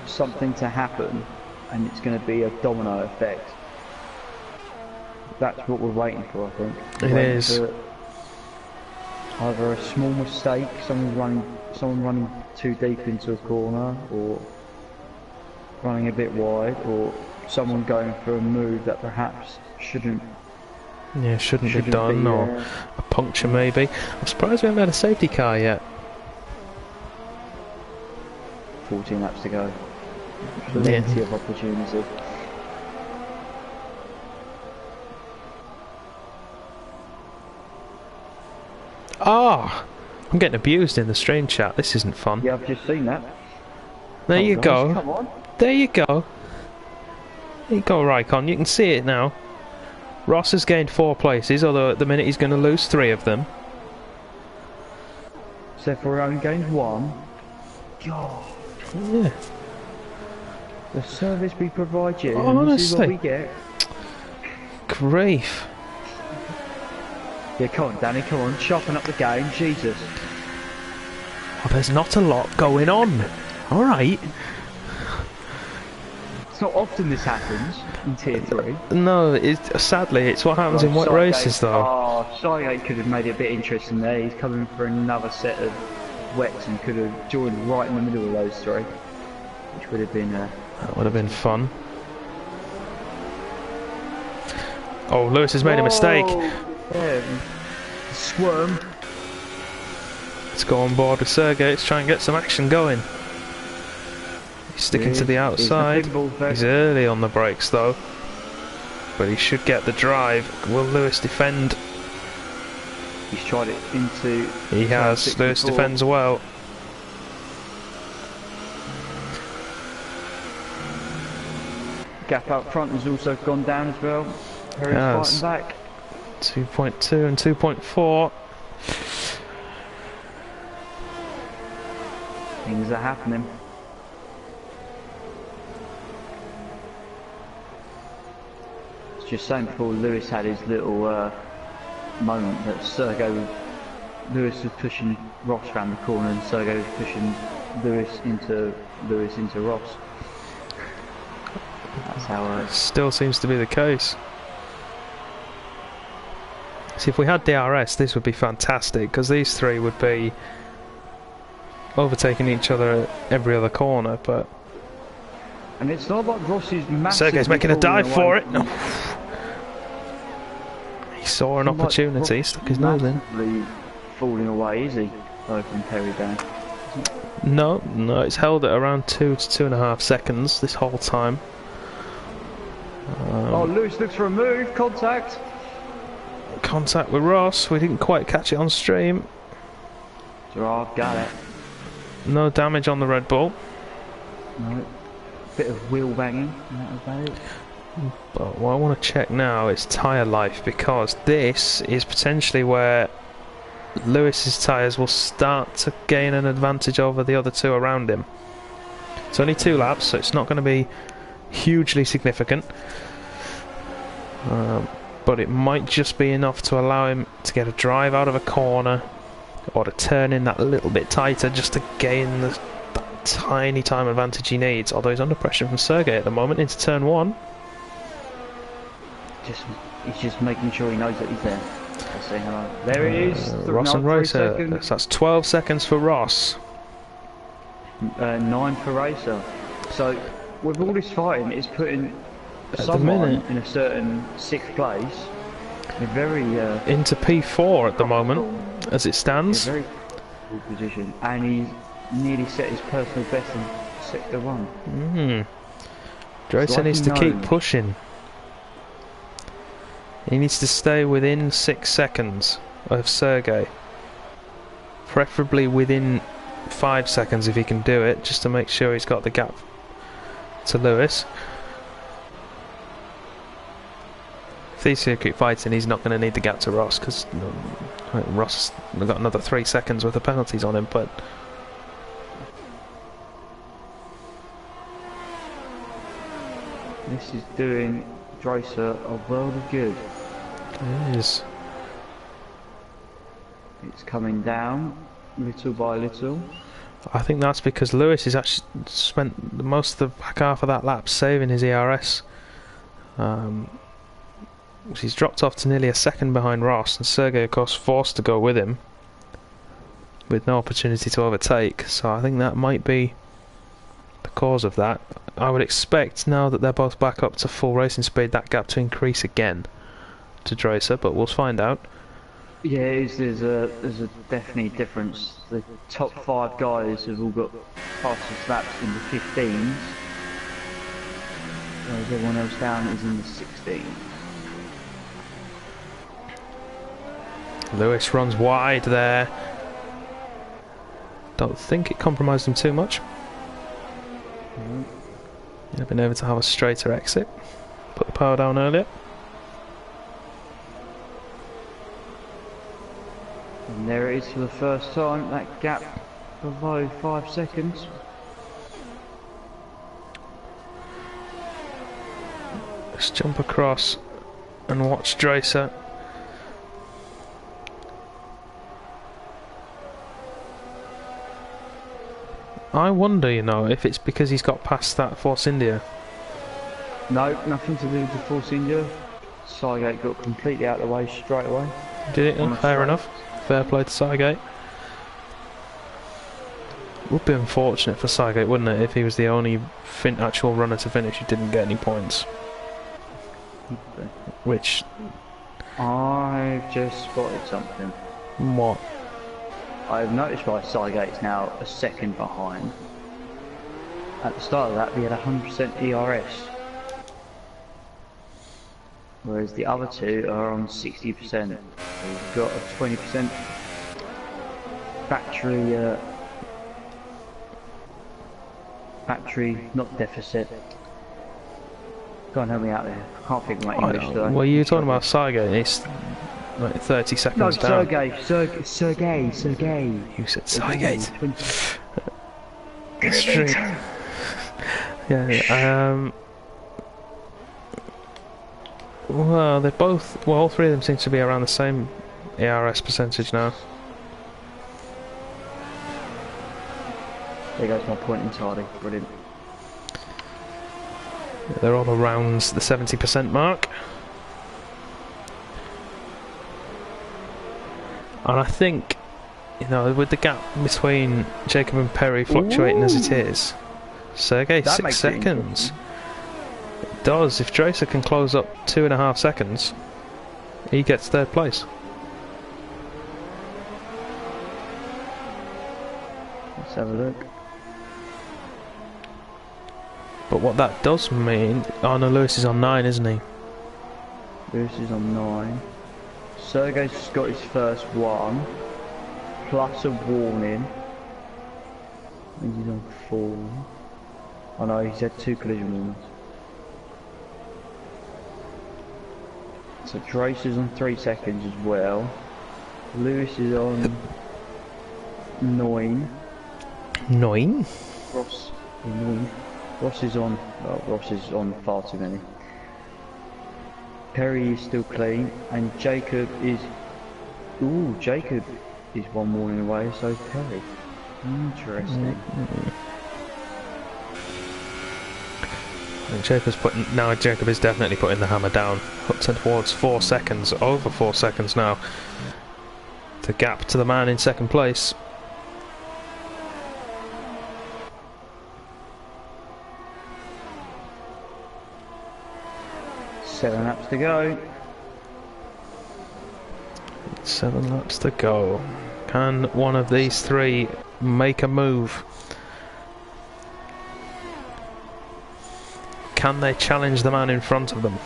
something to happen, and it's going to be a domino effect. That's what we're waiting for, I think.
It is.
Either a small mistake, someone running too deep into a corner, or running a bit wide, or someone going for a move that perhaps shouldn't be done, or a puncture maybe. I'm surprised we haven't had a safety car yet. 14 laps to go. Plenty of opportunity.
Ah! I'm getting abused in the stream chat. This isn't fun.
Yeah, I've just seen that.
There you go.
Come on.
There you go. There you go, Raikkonen. You can see it now. Ross has gained 4 places, although at the minute he's going to lose 3 of them.
So if we're only gained 1. God.
Yeah.
The service we provide you.
Honestly.
This is what we get.
Grief.
Yeah, come on, Danny, come on, sharpen up the game, Jesus.
Oh, there's not a lot going on. Alright.
It's not often this happens in Tier 3.
No, sadly, it's what happens in wet races, though.
Oh, Shy could have made it a bit interesting there. He's coming for another set of wets and could have joined right in the middle of those 3. Which would have been...
that would have been fun. Oh, Lewis has made a mistake.
Yeah. Squirm.
Let's go on board with Sergey. Let's try and get some action going. He's sticking to the outside. He's early on the brakes though, but he should get the drive. Will Lewis defend?
He's tried it into...
He has. Lewis defends well.
Gap out front has also gone down as well. Harry's fighting back.
2.2 and 2.4.
Things are happening. It's just saying before Lewis had his little moment that Lewis was pushing Ross around the corner and Sergey was pushing Lewis into Ross. That's how
still seems to be the case. See, if we had DRS, this would be fantastic, because these 3 would be overtaking each other at every other corner, but
And it's not like Ross is massive.
Sergey's making a dive for it. He saw an opportunity, stuck his nose in.
Falling away, is he? Though from Perry down.
No, it's held at around 2 to 2.5 seconds this whole time.
Oh, Lewis looks for a move. Contact.
Contact with Ross. We didn't quite catch it on stream.
Gerard got it.
No damage on the Red Bull.
No. Bit of wheel banging, and that was about it.
But what I want to check now is tyre life, because this is potentially where Lewis's tyres will start to gain an advantage over the other two around him. It's only 2 laps, so it's not going to be hugely significant. But it might just be enough to allow him to get a drive out of a corner, or to turn in that little bit tighter just to gain that tiny time advantage he needs. Although he's under pressure from Sergey at the moment into turn 1.
He's just making sure he knows that he's there. I'll say hello. There it is.
Ross and Racer. So that's 12 seconds for Ross.
9 for Racer. So with all this fighting, it's putting
At
someone in a certain 6th place. They're very
into P4 at the moment, as it stands.
Very good position, and he's nearly set his personal best in Sector 1.
Drayson needs to keep pushing. He needs to stay within 6 seconds of Sergey. Preferably within 5 seconds if he can do it, just to make sure he's got the gap to Lewis. If these two keep fighting, he's not going to need the gap to Ross, because Ross has got another 3 seconds worth of penalties on him, but
this is doing Dracer a world of good.
it is.
It's coming down little by little.
I think that's because Lewis has actually spent most of the back half of that lap saving his ERS. He's dropped off to nearly a second behind Ross, and Sergey, of course, forced to go with him with no opportunity to overtake. So I think that might be the cause of that. I would expect, now that they're both back up to full racing speed, that gap to increase again to Dracer, but we'll find out.
Yeah, there's a definitely difference. The top 5 guys have all got fastest laps in the 15s, whereas everyone else down is in the 16s.
Lewis runs wide there. Don't think it compromised him too much. He'd have been able to have a straighter exit. Put the power down earlier.
And there it is for the first time, that gap below 5 seconds.
Let's jump across and watch Dracer. I wonder, if it's because he's got past that Force India.
No, nothing to do with the Force India. Cygate got completely out of the way straight away.
Did it? Fair enough. Fair play to Cygate. Would be unfortunate for Cygate, wouldn't it, if he was the only actual runner to finish who didn't get any points. Which...
I've just spotted something.
What?
I've noticed why Cygate's now a second behind. At the start of that, we had 100% ERS. Whereas the other two are on 60%. We've got a 20% battery, not deficit. Go and help me out there. I can't think of my English today.
Well, you're talking about Cygate, he's like 30 seconds down.
Sergey.
You said Cygate. Street. Yeah, well, they're both... Well, all 3 of them seem to be around the same ERS percentage now.
There goes my point entirely. Brilliant.
Yeah, they're all around the 70% mark. And I think you know, with the gap between Jacob and Perry fluctuating as it is, Sergey,
That
6
makes it
seconds. It does. If Dracer can close up 2.5 seconds, he gets third place.
Let's have a look.
But what that does mean... Oh no, Lewis is on 9, isn't he?
Lewis is on 9. Sergey's just got his first one, plus a warning. And he's on 4. Oh no, he's had 2 collision warnings. So Dracer's on 3 seconds as well. Lewis is on 9.
9?
Ross, 9. Ross is on, well, Ross is on far too many. Perry is still clean, and Jacob is, ooh, Jacob is 1 warning away, so Perry. Interesting.
I think Jacob's putting, now Jacob is definitely putting the hammer down, up towards 4 seconds, over 4 seconds now. The gap to the man in second place.
Seven laps to go.
7 laps to go. Can one of these 3 make a move? Can they challenge the man in front of them?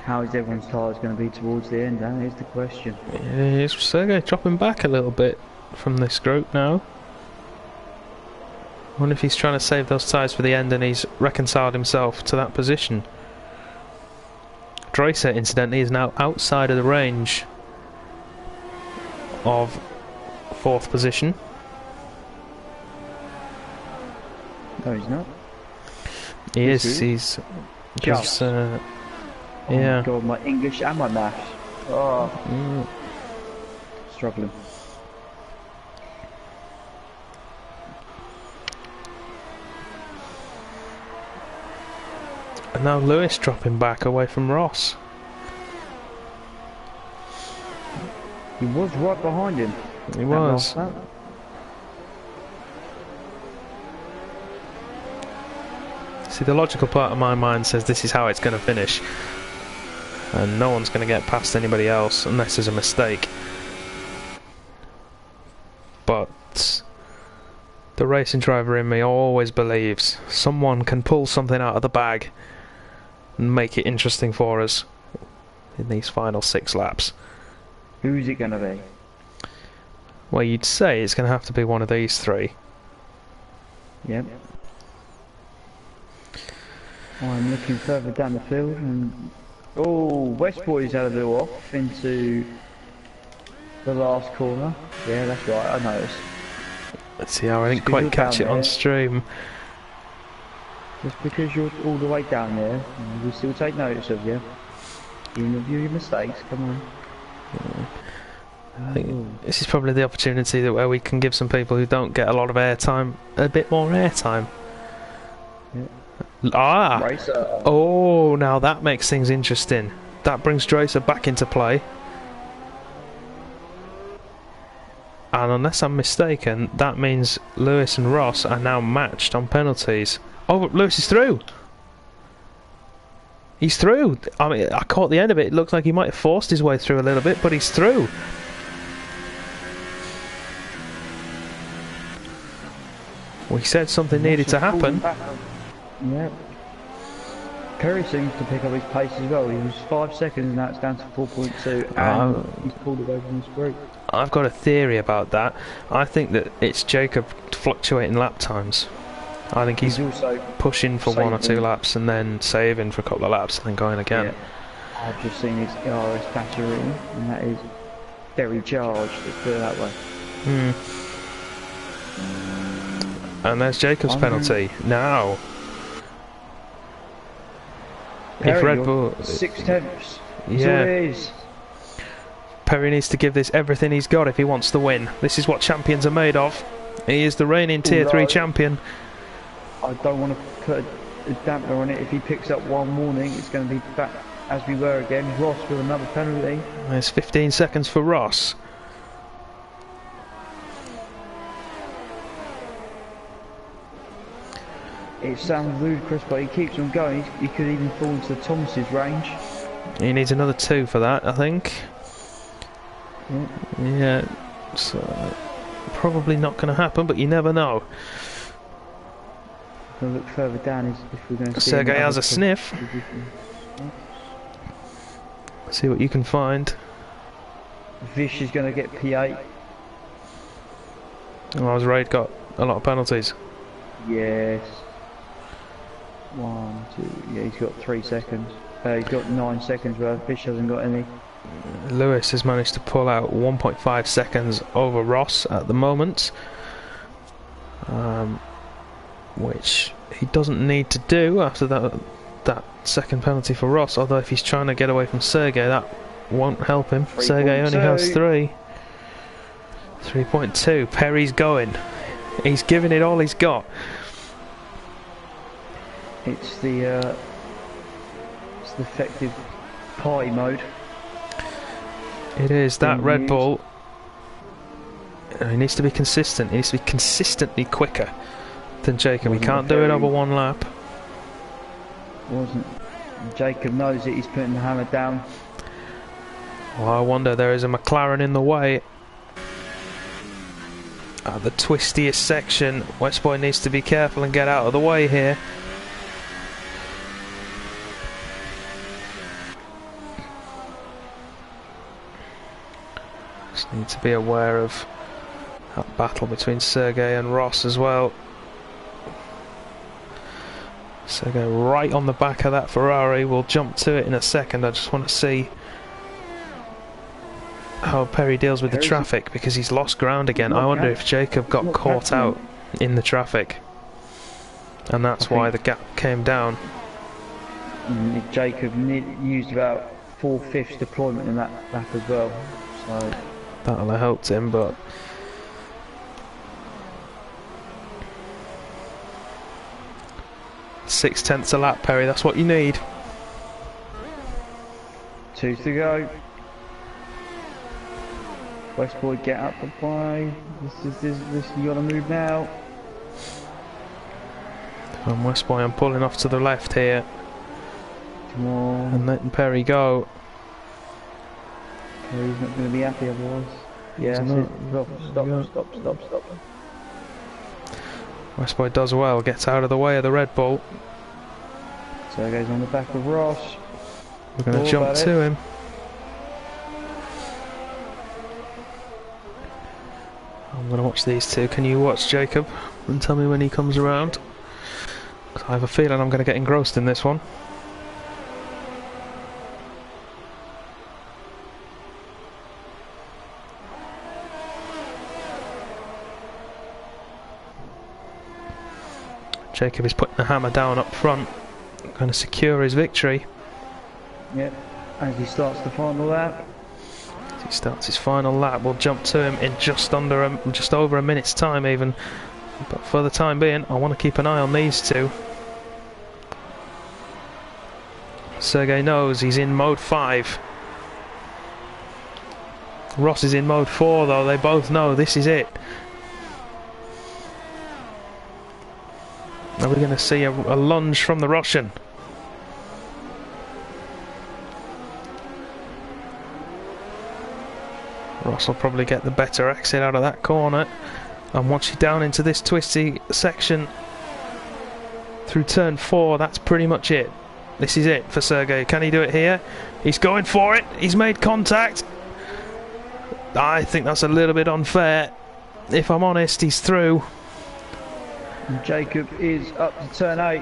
How is everyone's tyres going to be towards the end? That is the question.
Is Sergey dropping back a little bit from this group now? I wonder if he's trying to save those tyres for the end and he's reconciled himself to that position. Dracer, incidentally, is now outside of the range of 4th position.
No, he's not.
He
Yes,
is.
he
He's
Just.
yeah.
Oh my god, my English and my maths. Oh, struggling.
And now Lewis dropping back away from Ross.
He was right behind him.
He was. See, the logical part of my mind says this is how it's going to finish. And no one's going to get past anybody else unless there's a mistake. But the racing driver in me always believes someone can pull something out of the bag and make it interesting for us in these final 6 laps.
Who's it going to be?
Well, you'd say it's going to have to be one of these 3.
Yep. I'm looking further down the field and... Oh, Westboy's had a little off into the last corner. Yeah, that's right, I noticed.
Let's see how I didn't quite catch it on stream.
Just because you're all the way down there, we still take notice of you. You review your mistakes, come on.
I think this is probably the opportunity that where we can give some people who don't get a lot of airtime a bit more airtime.
Yeah.
Ah!
Racer.
Oh, now that makes things interesting. That brings Dracer back into play. And unless I'm mistaken, that means Lewis and Ross are now matched on penalties. Oh, Lewis is through! He's through! I mean, I caught the end of it. It looked like he might have forced his way through a little bit, but he's through! We said something needed to happen.
Yeah. Perry seems to pick up his pace as well. He was 5 seconds and now it's down to 4.2 and he's pulled away from his group.
I've got a theory about that. I think that it's Jacob fluctuating lap times. I think he's
also
pushing for 1 or 2 laps and then saving for a couple of laps and then going again.
Yeah. I've just seen his RS battery and that is very charged, let's put it that way.
And there's Jacob's penalty. Now,
Perry,
if Red Bull...
6 tenths. That's
Yeah.
all it is.
Perry needs to give this everything he's got if he wants to win. This is what champions are made of. He is the reigning Tier 3 champion.
I don't want to put a damper on it. If he picks up one warning, it's going to be back as we were again. Ross with another penalty.
There's 15 seconds for Ross.
It sounds ludicrous, but he keeps on going. He could even fall into Thomas's range.
He needs another 2 for that, I think. Yeah, so probably not going to happen, but you never know.
We'll look further down if we're going to see.
Sergey has a sniff. See what you can find.
Vish is going to get P8.
Oh, I was right, got a lot of penalties.
Yes. 1, 2. Yeah, he's got 3 seconds. He's got 9 seconds worth. Vish hasn't got any.
Lewis has managed to pull out 1.5 seconds over Ross at the moment, which he doesn't need to do after that second penalty for Ross, although if he's trying to get away from Sergey, that won't help him. Sergey only has 3. 3.2. Perry's going. He's giving it all he's got.
It's the effective party mode.
It is that Red Bull. He needs to be consistent. He needs to be consistently quicker than Jacob. He can't do it over 1 lap.
Jacob knows it. He's putting the hammer down.
Well, I wonder, there is a McLaren in the way. At the twistiest section, Westboy needs to be careful and get out of the way here. Just need to be aware of that battle between Sergey and Ross as well. Sergey right on the back of that Ferrari. We'll jump to it in a second. I just want to see how Perry deals with the traffic, because he's lost ground again. I wonder if Jacob got caught out in the traffic, and that's why the gap came down.
Jacob used about 4/5 deployment in that lap as well, so
that'll have helped him, but 0.6 a lap, Perry, that's what you need.
2 to go. Westboy, get up the play. This you gotta move now.
And Westboy, I'm pulling off to the left here.
Come on.
And letting Perry go.
Perry's not going to be happy otherwise. Yeah, stop.
Westboy does well, gets out of the way of the Red Bull.
Sergey's on the back of Ross.
We're going to jump to him. I'm going to watch these two. Can you watch Jacob and tell me when he comes around? 'Cause I have a feeling I'm going to get engrossed in this one. Jacob is putting the hammer down up front, going to secure his victory.
Yep, as he starts the final lap.
As he starts his final lap, we'll jump to him in just over a minute's time even. But for the time being, I want to keep an eye on these two. Sergey knows he's in mode 5. Ross is in mode 4 though, they both know this is it. Are we going to see a lunge from the Russian? Ross will probably get the better exit out of that corner. And once you're down into this twisty section through turn 4, that's pretty much it. This is it for Sergey. Can he do it here? He's going for it. He's made contact. I think that's a little bit unfair. If I'm honest, he's through.
Jacob is up to turn 8.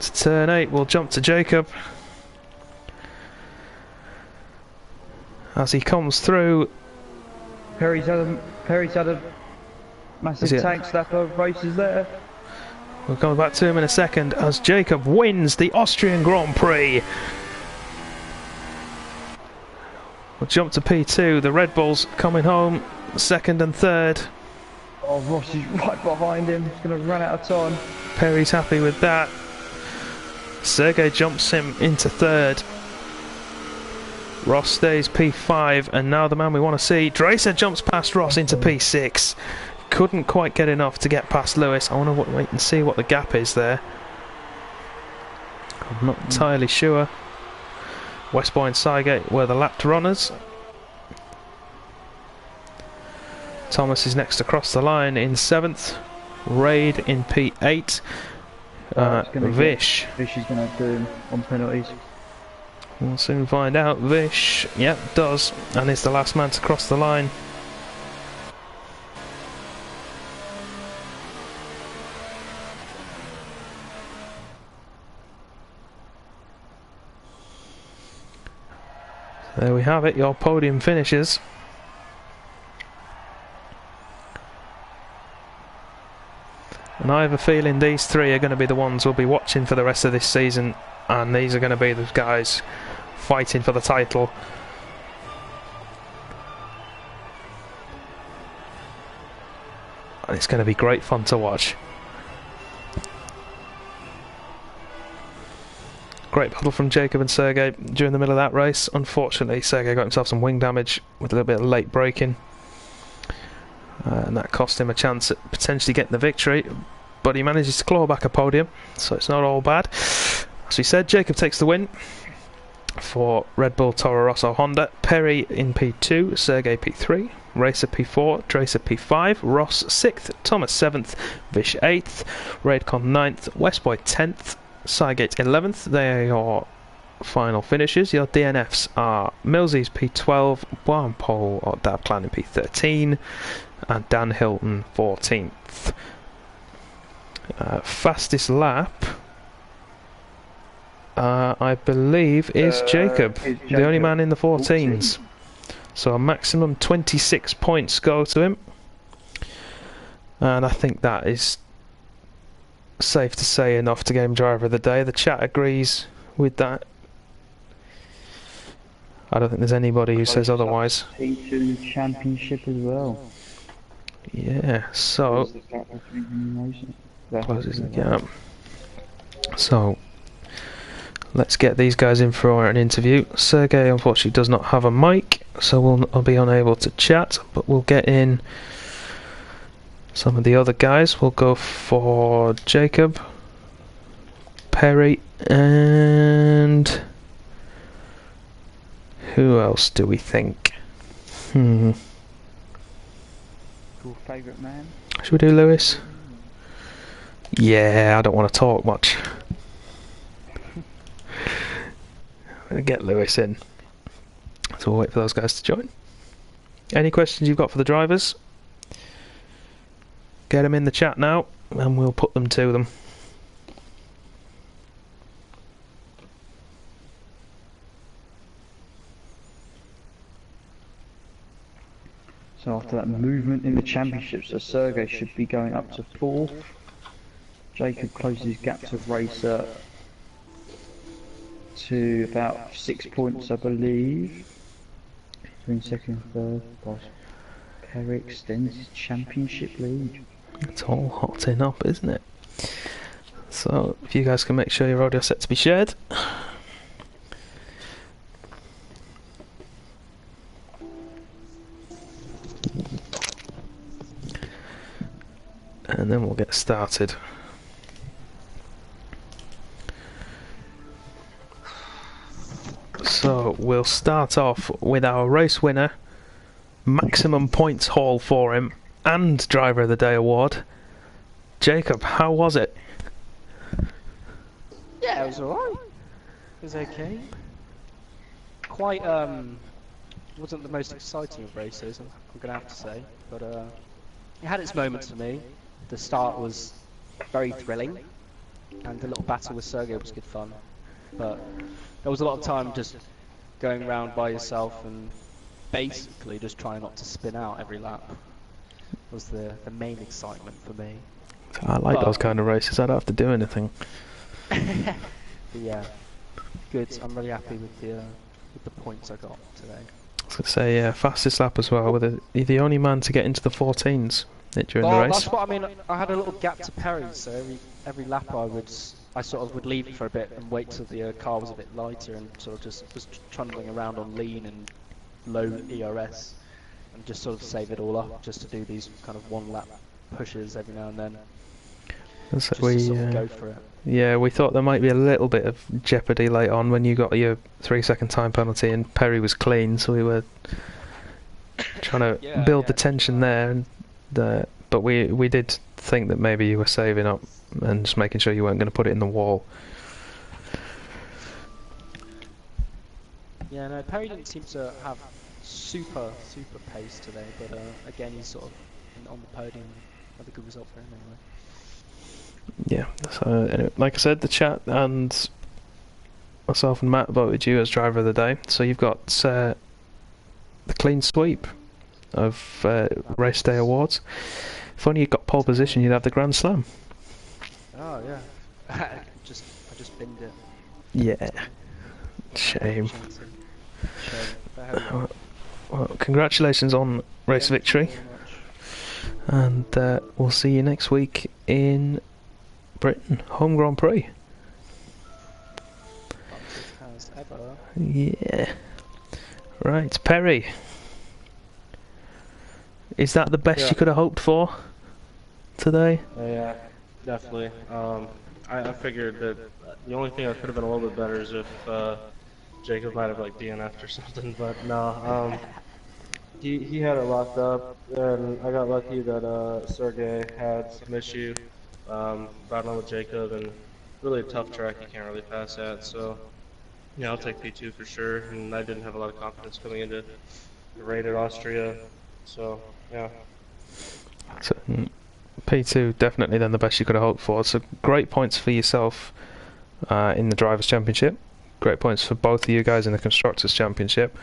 To turn 8, we'll jump to Jacob. As he comes through.
Perry's had a massive tank stack of races there.
We'll come back to him in a second as Jacob wins the Austrian Grand Prix. We'll jump to P2. The Red Bulls coming home second and third.
Oh, Ross is right behind him. He's going to run out of time.
Perry's happy with that. Sergey jumps him into third. Ross stays P5, and now the man we want to see, Dracer jumps past Ross into P6. Couldn't quite get enough to get past Lewis. I want to wait and see what the gap is there. I'm not entirely sure. Westboy and Sygate were the lapped runners. Thomas is next across the line in 7th. Raid in P8. Vish.
Vish is going to do him on penalties.
We'll soon find out. Vish, yep, does, and is the last man to cross the line. There we have it, your podium finishes. And I have a feeling these three are going to be the ones we'll be watching for the rest of this season, and these are going to be the guys fighting for the title. And it's going to be great fun to watch. Great battle from Jacob and Sergey during the middle of that race. Unfortunately, Sergey got himself some wing damage with a little bit of late braking. And that cost him a chance at potentially getting the victory. But he manages to claw back a podium, so it's not all bad. As we said, Jacob takes the win for Red Bull Toro Rosso Honda. Perry in P2, Sergey P3, Racer P4, Dracer P5, Ross 6th, Thomas 7th, Vish 8th, Raidcon 9th, Westboy 10th, Sygate 11th. They are your final finishes. Your DNFs are Millsy's P12, Barnpole or Dabclan in P13, and Dan Hilton 14th. Fastest lap, I believe, is Jacob, the only man in the 14s. So a maximum 26 points go to him. And I think that is safe to say enough to get him driver of the day. The chat agrees with that. I don't think there's anybody who says otherwise.
P2 championship as well.
Yeah, so closes the gap. So let's get these guys in for an interview. Sergey unfortunately does not have a mic, so I'll be unable to chat, but we'll get in some of the other guys. We'll go for Jacob, Perry, and who else do we think?
Your favourite man?
Should we do Lewis? Yeah, I don't want to talk much. I'm going to get Lewis in. So we'll wait for those guys to join. Any questions you've got for the drivers? Get them in the chat now, and we'll put them to them.
So after that movement in the championship, so Sergey should be going up to 4th. Jacob closes his gap to Racer to about 6 points, I believe. Between 2nd and 3rd. Gosh. Perry extends his championship lead.
It's all hotting up, isn't it? So, if you guys can make sure your audio set to be shared. And then we'll get started. So we'll start off with our race winner, maximum points haul for him, and driver of the day award. Jacob, how was it?
Yeah, it was alright. It was okay. Quite, wasn't the most exciting of races, I'm gonna have to say, but it had its moments for me. The start was very thrilling, and the little battle with Sergey was good fun. But there was a lot of time just going around by yourself and basically just trying not to spin out every lap. Was the main excitement for me.
I like those kind of races. I don't have to do anything.
Yeah, good. I'm really happy with the points I got today.
I was going to say, yeah, fastest lap as well. You're the only man to get into the 14s during the
Well,
race?
that's what I mean. I had a little gap to Perry, so every lap I sort of would leave it for a bit and wait till the car was a bit lighter and sort of just was trundling around on lean and low ERS and just sort of save it all up just to do these kind of one lap pushes every now and then.
That's
Just
we,
to sort of go for it.
Yeah, we thought there might be a little bit of jeopardy late on when you got your 3-second time penalty and Perry was clean, so we were trying to build the tension there. And but we did think that maybe you were saving up and just making sure you weren't going to put it in the wall.
Yeah, no, Perry didn't seem to have super pace today, but again, he's sort of on the podium. Had a good result for him anyway.
Yeah, so anyway, like I said, the chat and myself and Matt voted you as driver of the day. So you've got the clean sweep of race day awards. If only you got pole position, you'd have the Grand Slam.
Oh yeah, I just binned it.
Yeah, shame. Well, congratulations on race victory, and we'll see you next week in Britain, home Grand Prix.
As ever.
Yeah. Right, Perry. Is that the best you could have hoped for today?
Yeah, definitely. I figured that the only thing that could have been a little bit better is if Jacob might have like DNF'd or something, but no. He had it locked up, and I got lucky that Sergey had some issue battling with Jacob, and really a tough track you can't really pass at. So yeah, I'll take P2 for sure, and I didn't have a lot of confidence coming into the R9 Austria. So yeah.
So, P2 definitely then the best you could have hoped for. So great points for yourself in the Drivers' Championship. Great points for both of you guys in the Constructors' Championship.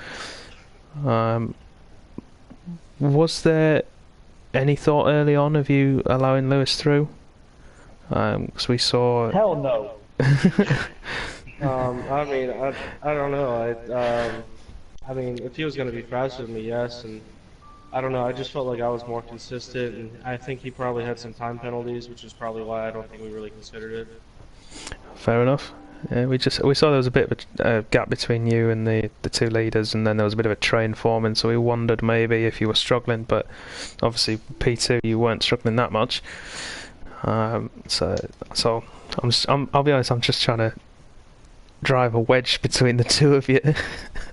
Was there any thought early on of you allowing Lewis through? Because we saw...
Hell no.
I mean, I don't know. I mean, if he was going to be faster than me, yes, and I don't know. I just felt like I was more consistent, and I think he probably had some time penalties, which is probably why I don't think we really considered it.
Fair enough. Yeah, we saw there was a bit of a gap between you and the two leaders, and then there was a bit of a train forming, so we wondered maybe if you were struggling, but obviously P2 you weren't struggling that much. So I'll be honest, I'm just trying to drive a wedge between the two of you,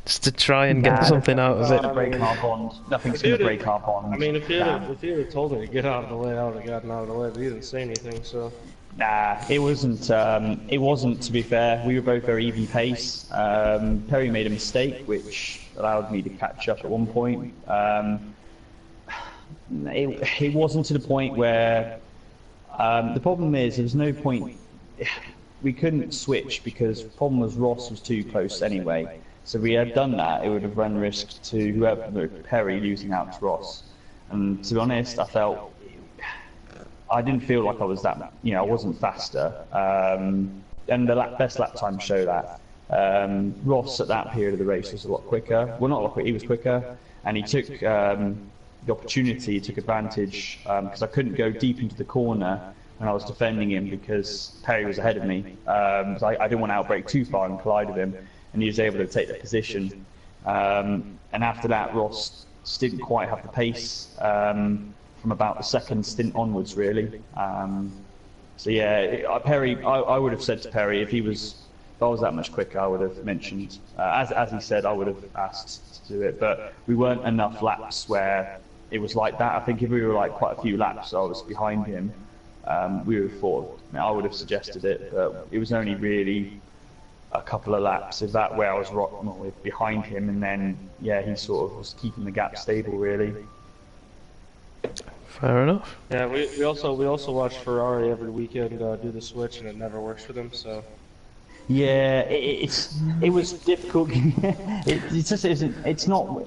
just to try and get something out of it.
Nothing's going to break our bond.
I mean, if he had told me to get out of the way, I would have gotten out of the way, but he didn't say anything, so...
Nah, it wasn't. It wasn't. To be fair, we were both very even pace. Perry made a mistake, which allowed me to catch up at one point. It wasn't to the point where the problem is there was no point. We couldn't switch because the problem was Ross was too close anyway. So if we had done that, it would have run risk to whoever Perry losing out to Ross. And to be honest, I didn't feel like I was that, I wasn't faster, and the best lap times show that. Ross at that period of the race was a lot quicker. Well, not a lot quicker, he was quicker, and he took the opportunity, took advantage, because I couldn't go deep into the corner when I was defending him because Perry was ahead of me. So I didn't want to outbrake too far and collide with him, and he was able to take the position. And after that, Ross didn't quite have the pace. From about the second stint onwards, really. So yeah, Perry. I would have said to Perry if I was that much quicker, I would have mentioned. As he said, I would have asked to do it, but we weren't enough laps where it was like that. I think if we were like quite a few laps, I was behind him. We would have thought. I would have suggested it, but it was only really a couple of laps, if that, where I was behind him, and then yeah, he sort of was keeping the gap stable, really.
Fair enough.
Yeah, we also watch Ferrari every weekend do the switch, and it never works for them. So
yeah, it was difficult. It just isn't. It's not.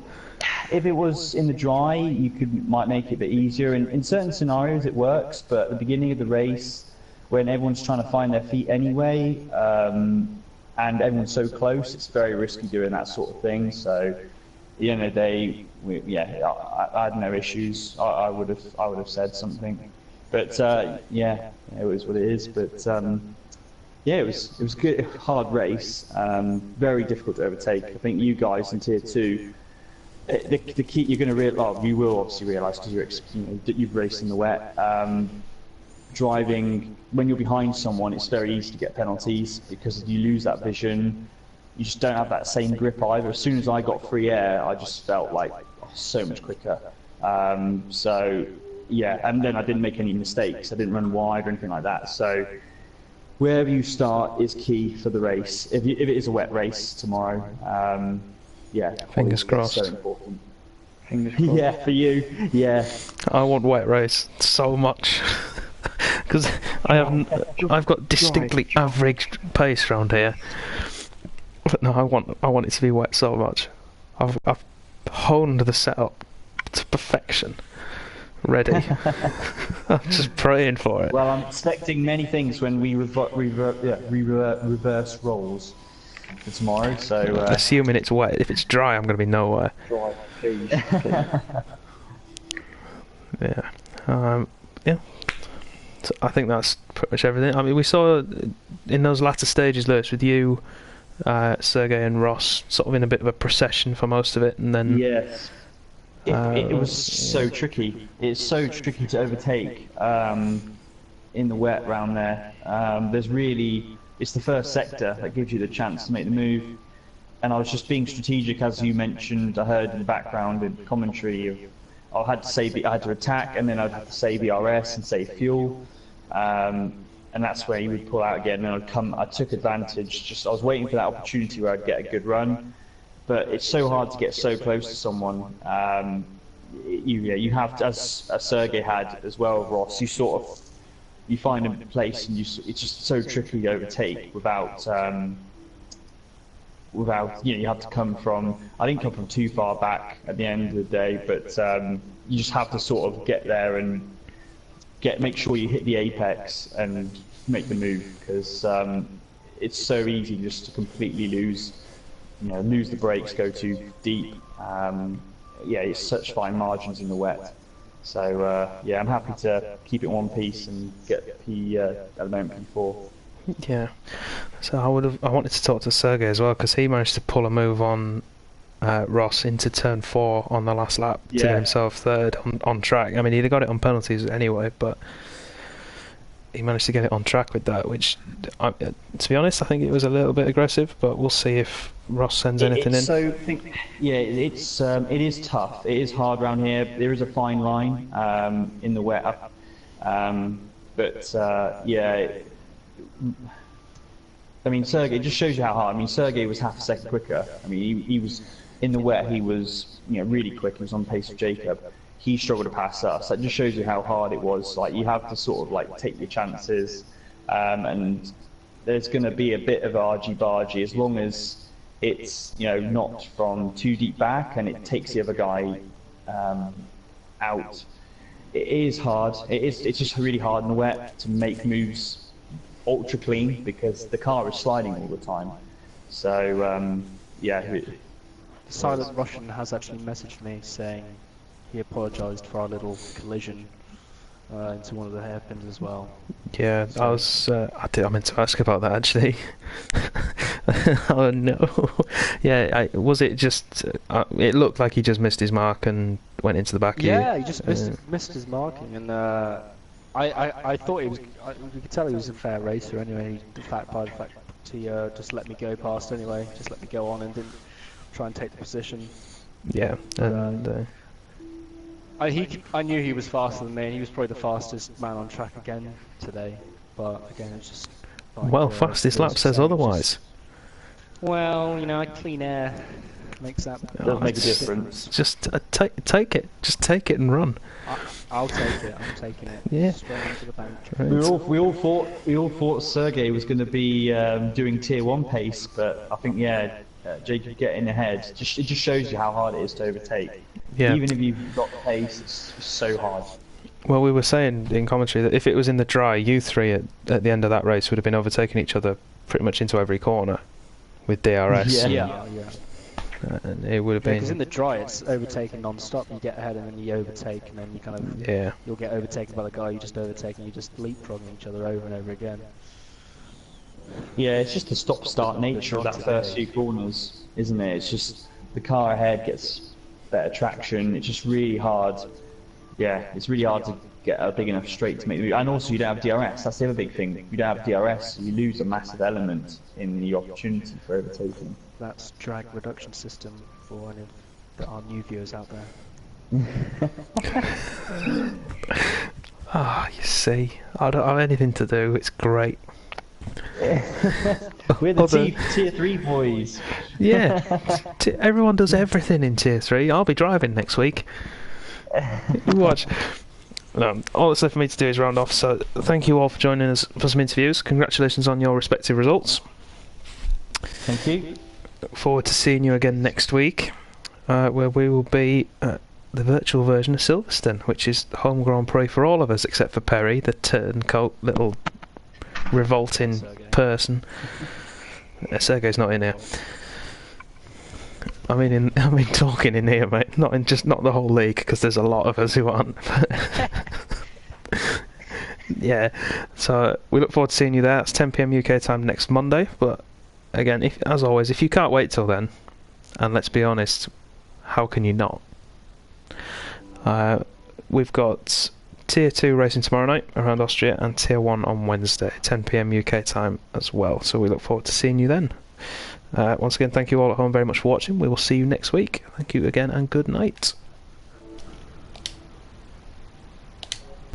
If it was in the dry, you might make it a bit easier. In certain scenarios, it works, but at the beginning of the race, when everyone's trying to find their feet anyway, and everyone's so close, it's very risky doing that sort of thing. So, I had no issues. I would have said something, but yeah, it was what it is. But yeah, it was good, hard race, very difficult to overtake. I think you guys in tier 2, the key you're going to realize, you will obviously realise because you've raced in the wet. Driving when you're behind someone, it's very easy to get penalties because you lose that vision. You just don't have that same grip either. As soon as I got free air, I just felt like so much quicker. So yeah, and then I didn't make any mistakes. I didn't run wide or anything like that. So wherever you start is key for the race. If it is a wet race tomorrow, yeah,
fingers crossed.
So important. Fingers crossed. Yeah, for you. Yeah.
I want wet race so much because I've got distinctly average pace around here. But no, I want it to be wet so much. I've honed the setup to perfection. Ready. I'm just praying for it.
Well, I'm expecting many things when we reverse roles for tomorrow. So
assuming it's wet. If it's dry, I'm going to be nowhere.
Dry, please.
Yeah. Yeah. So I think that's pretty much everything. I mean, we saw in those latter stages, Lewis, with you, Sergey and Ross, sort of in a bit of a procession for most of it, and then
yes, it was so tricky. It's so tricky to overtake in the wet round there. It's the first sector that gives you the chance to make the move, and I was just being strategic, as you mentioned. I heard in the background in commentary, I had to attack, and then I'd have to save ERS and save fuel. And that's where he would pull out again, and I took advantage. I was waiting for that opportunity where I'd get a good run, but it's so hard to get so close to someone. You have to, as Sergey had as well, Ross. You find a place, and it's just so tricky to overtake without. You have to come from. I didn't come from too far back at the end of the day, but you just have to sort of get there and make sure you hit the apex and make the move, because it's so easy just to completely lose the brakes, go too deep. Yeah, it's such fine margins in the wet. So yeah, I'm happy to keep it one piece and get P at the moment P4.
Yeah. So I wanted to talk to Sergey as well, because he managed to pull a move on Ross into turn 4 on the last lap to get himself third on track. I mean, he'd have got it on penalties anyway, but he managed to get it on track with that, which, to be honest, I think it was a little bit aggressive, but we'll see if Ross sends anything in.
So, it is tough. It is hard around here. There is a fine line in the wet. Yeah, I mean, Sergey, it just shows you how hard. I mean, Sergey was half a second quicker. I mean, he was in the wet. He was, really quick. He was on pace with Jacob. He struggled to pass us. That just shows you how hard it was. Like, you have to sort of take your chances, and there's going to be a bit of argy-bargy as long as it's not from too deep back and it takes the other guy out. It is hard. It's just really hard in the wet to make moves ultra clean because the car is sliding all the time. So yeah.
The silent Russian has actually messaged me saying he apologised for our little collision into one of the hairpins as well.
Yeah, so. I meant to ask about that actually. Oh no. Yeah, was it just? It looked like he just missed his mark and went into the back of you.
Yeah, he just missed his marking, and I thought he was. We could tell he was a fair racer anyway. The fact he just let me go past anyway, just let me go on and didn't try and take the position.
Yeah, and
I knew he was faster than me, and he was probably the fastest man on track again today. But again, it's just.
Well, fastest lap says otherwise.
Well, clean air makes that.
Does make a difference.
Just take it. Just take it and run.
I'll take it. I'm taking it.
Yeah.
Straight into the bank.
Right.
We all thought Sergey was going to be doing tier 1 pace, but I think Jacob getting ahead. It just shows you how hard it is to overtake.
Yeah.
Even if you've got the pace, it's so hard.
Well, we were saying in commentary that if it was in the dry, you three at the end of that race would have been overtaking each other pretty much into every corner with DRS.
Yeah.
and it would have
Because
been.
in the dry, it's overtaking non-stop. You get ahead and then you overtake, and then you kind of
Yeah.
you'll get overtaken by the guy you just overtaken. You just leapfrogging each other over and over again.
Yeah, it's just the stop-start nature of that first few corners, isn't it? It's just the car ahead gets better traction. It's just really hard. Yeah, it's really hard to get a big enough straight to make the move. And also, you don't have DRS. That's the other big thing. You don't have DRS, so you lose a massive element in the opportunity for overtaking.
That's drag reduction system for any of our new viewers out there.
Ah, you see, I don't have anything to do. It's great.
We're the tier 3 boys.
Yeah, everyone does everything in Tier 3. I'll be driving next week. You watch. All that's left for me to do is round off, so thank you all for joining us for some interviews. Congratulations on your respective results.
Thank you.
Look forward to seeing you again next week, where we will be at the virtual version of Silverstone, which is home Grand Prix for all of us, except for Perry, the turncoat little revolting person. Sergey's not in here. I mean talking in here, mate. Not the whole league, because there's a lot of us who aren't. Yeah. So we look forward to seeing you there. It's 10 PM UK time next Monday. But again, as always, if you can't wait till then, and let's be honest, how can you not? We've got Tier 2 racing tomorrow night around Austria, and Tier 1 on Wednesday, 10 PM UK time as well. So we look forward to seeing you then. Once again, thank you all at home very much for watching. We will see you next week. Thank you again, and good night.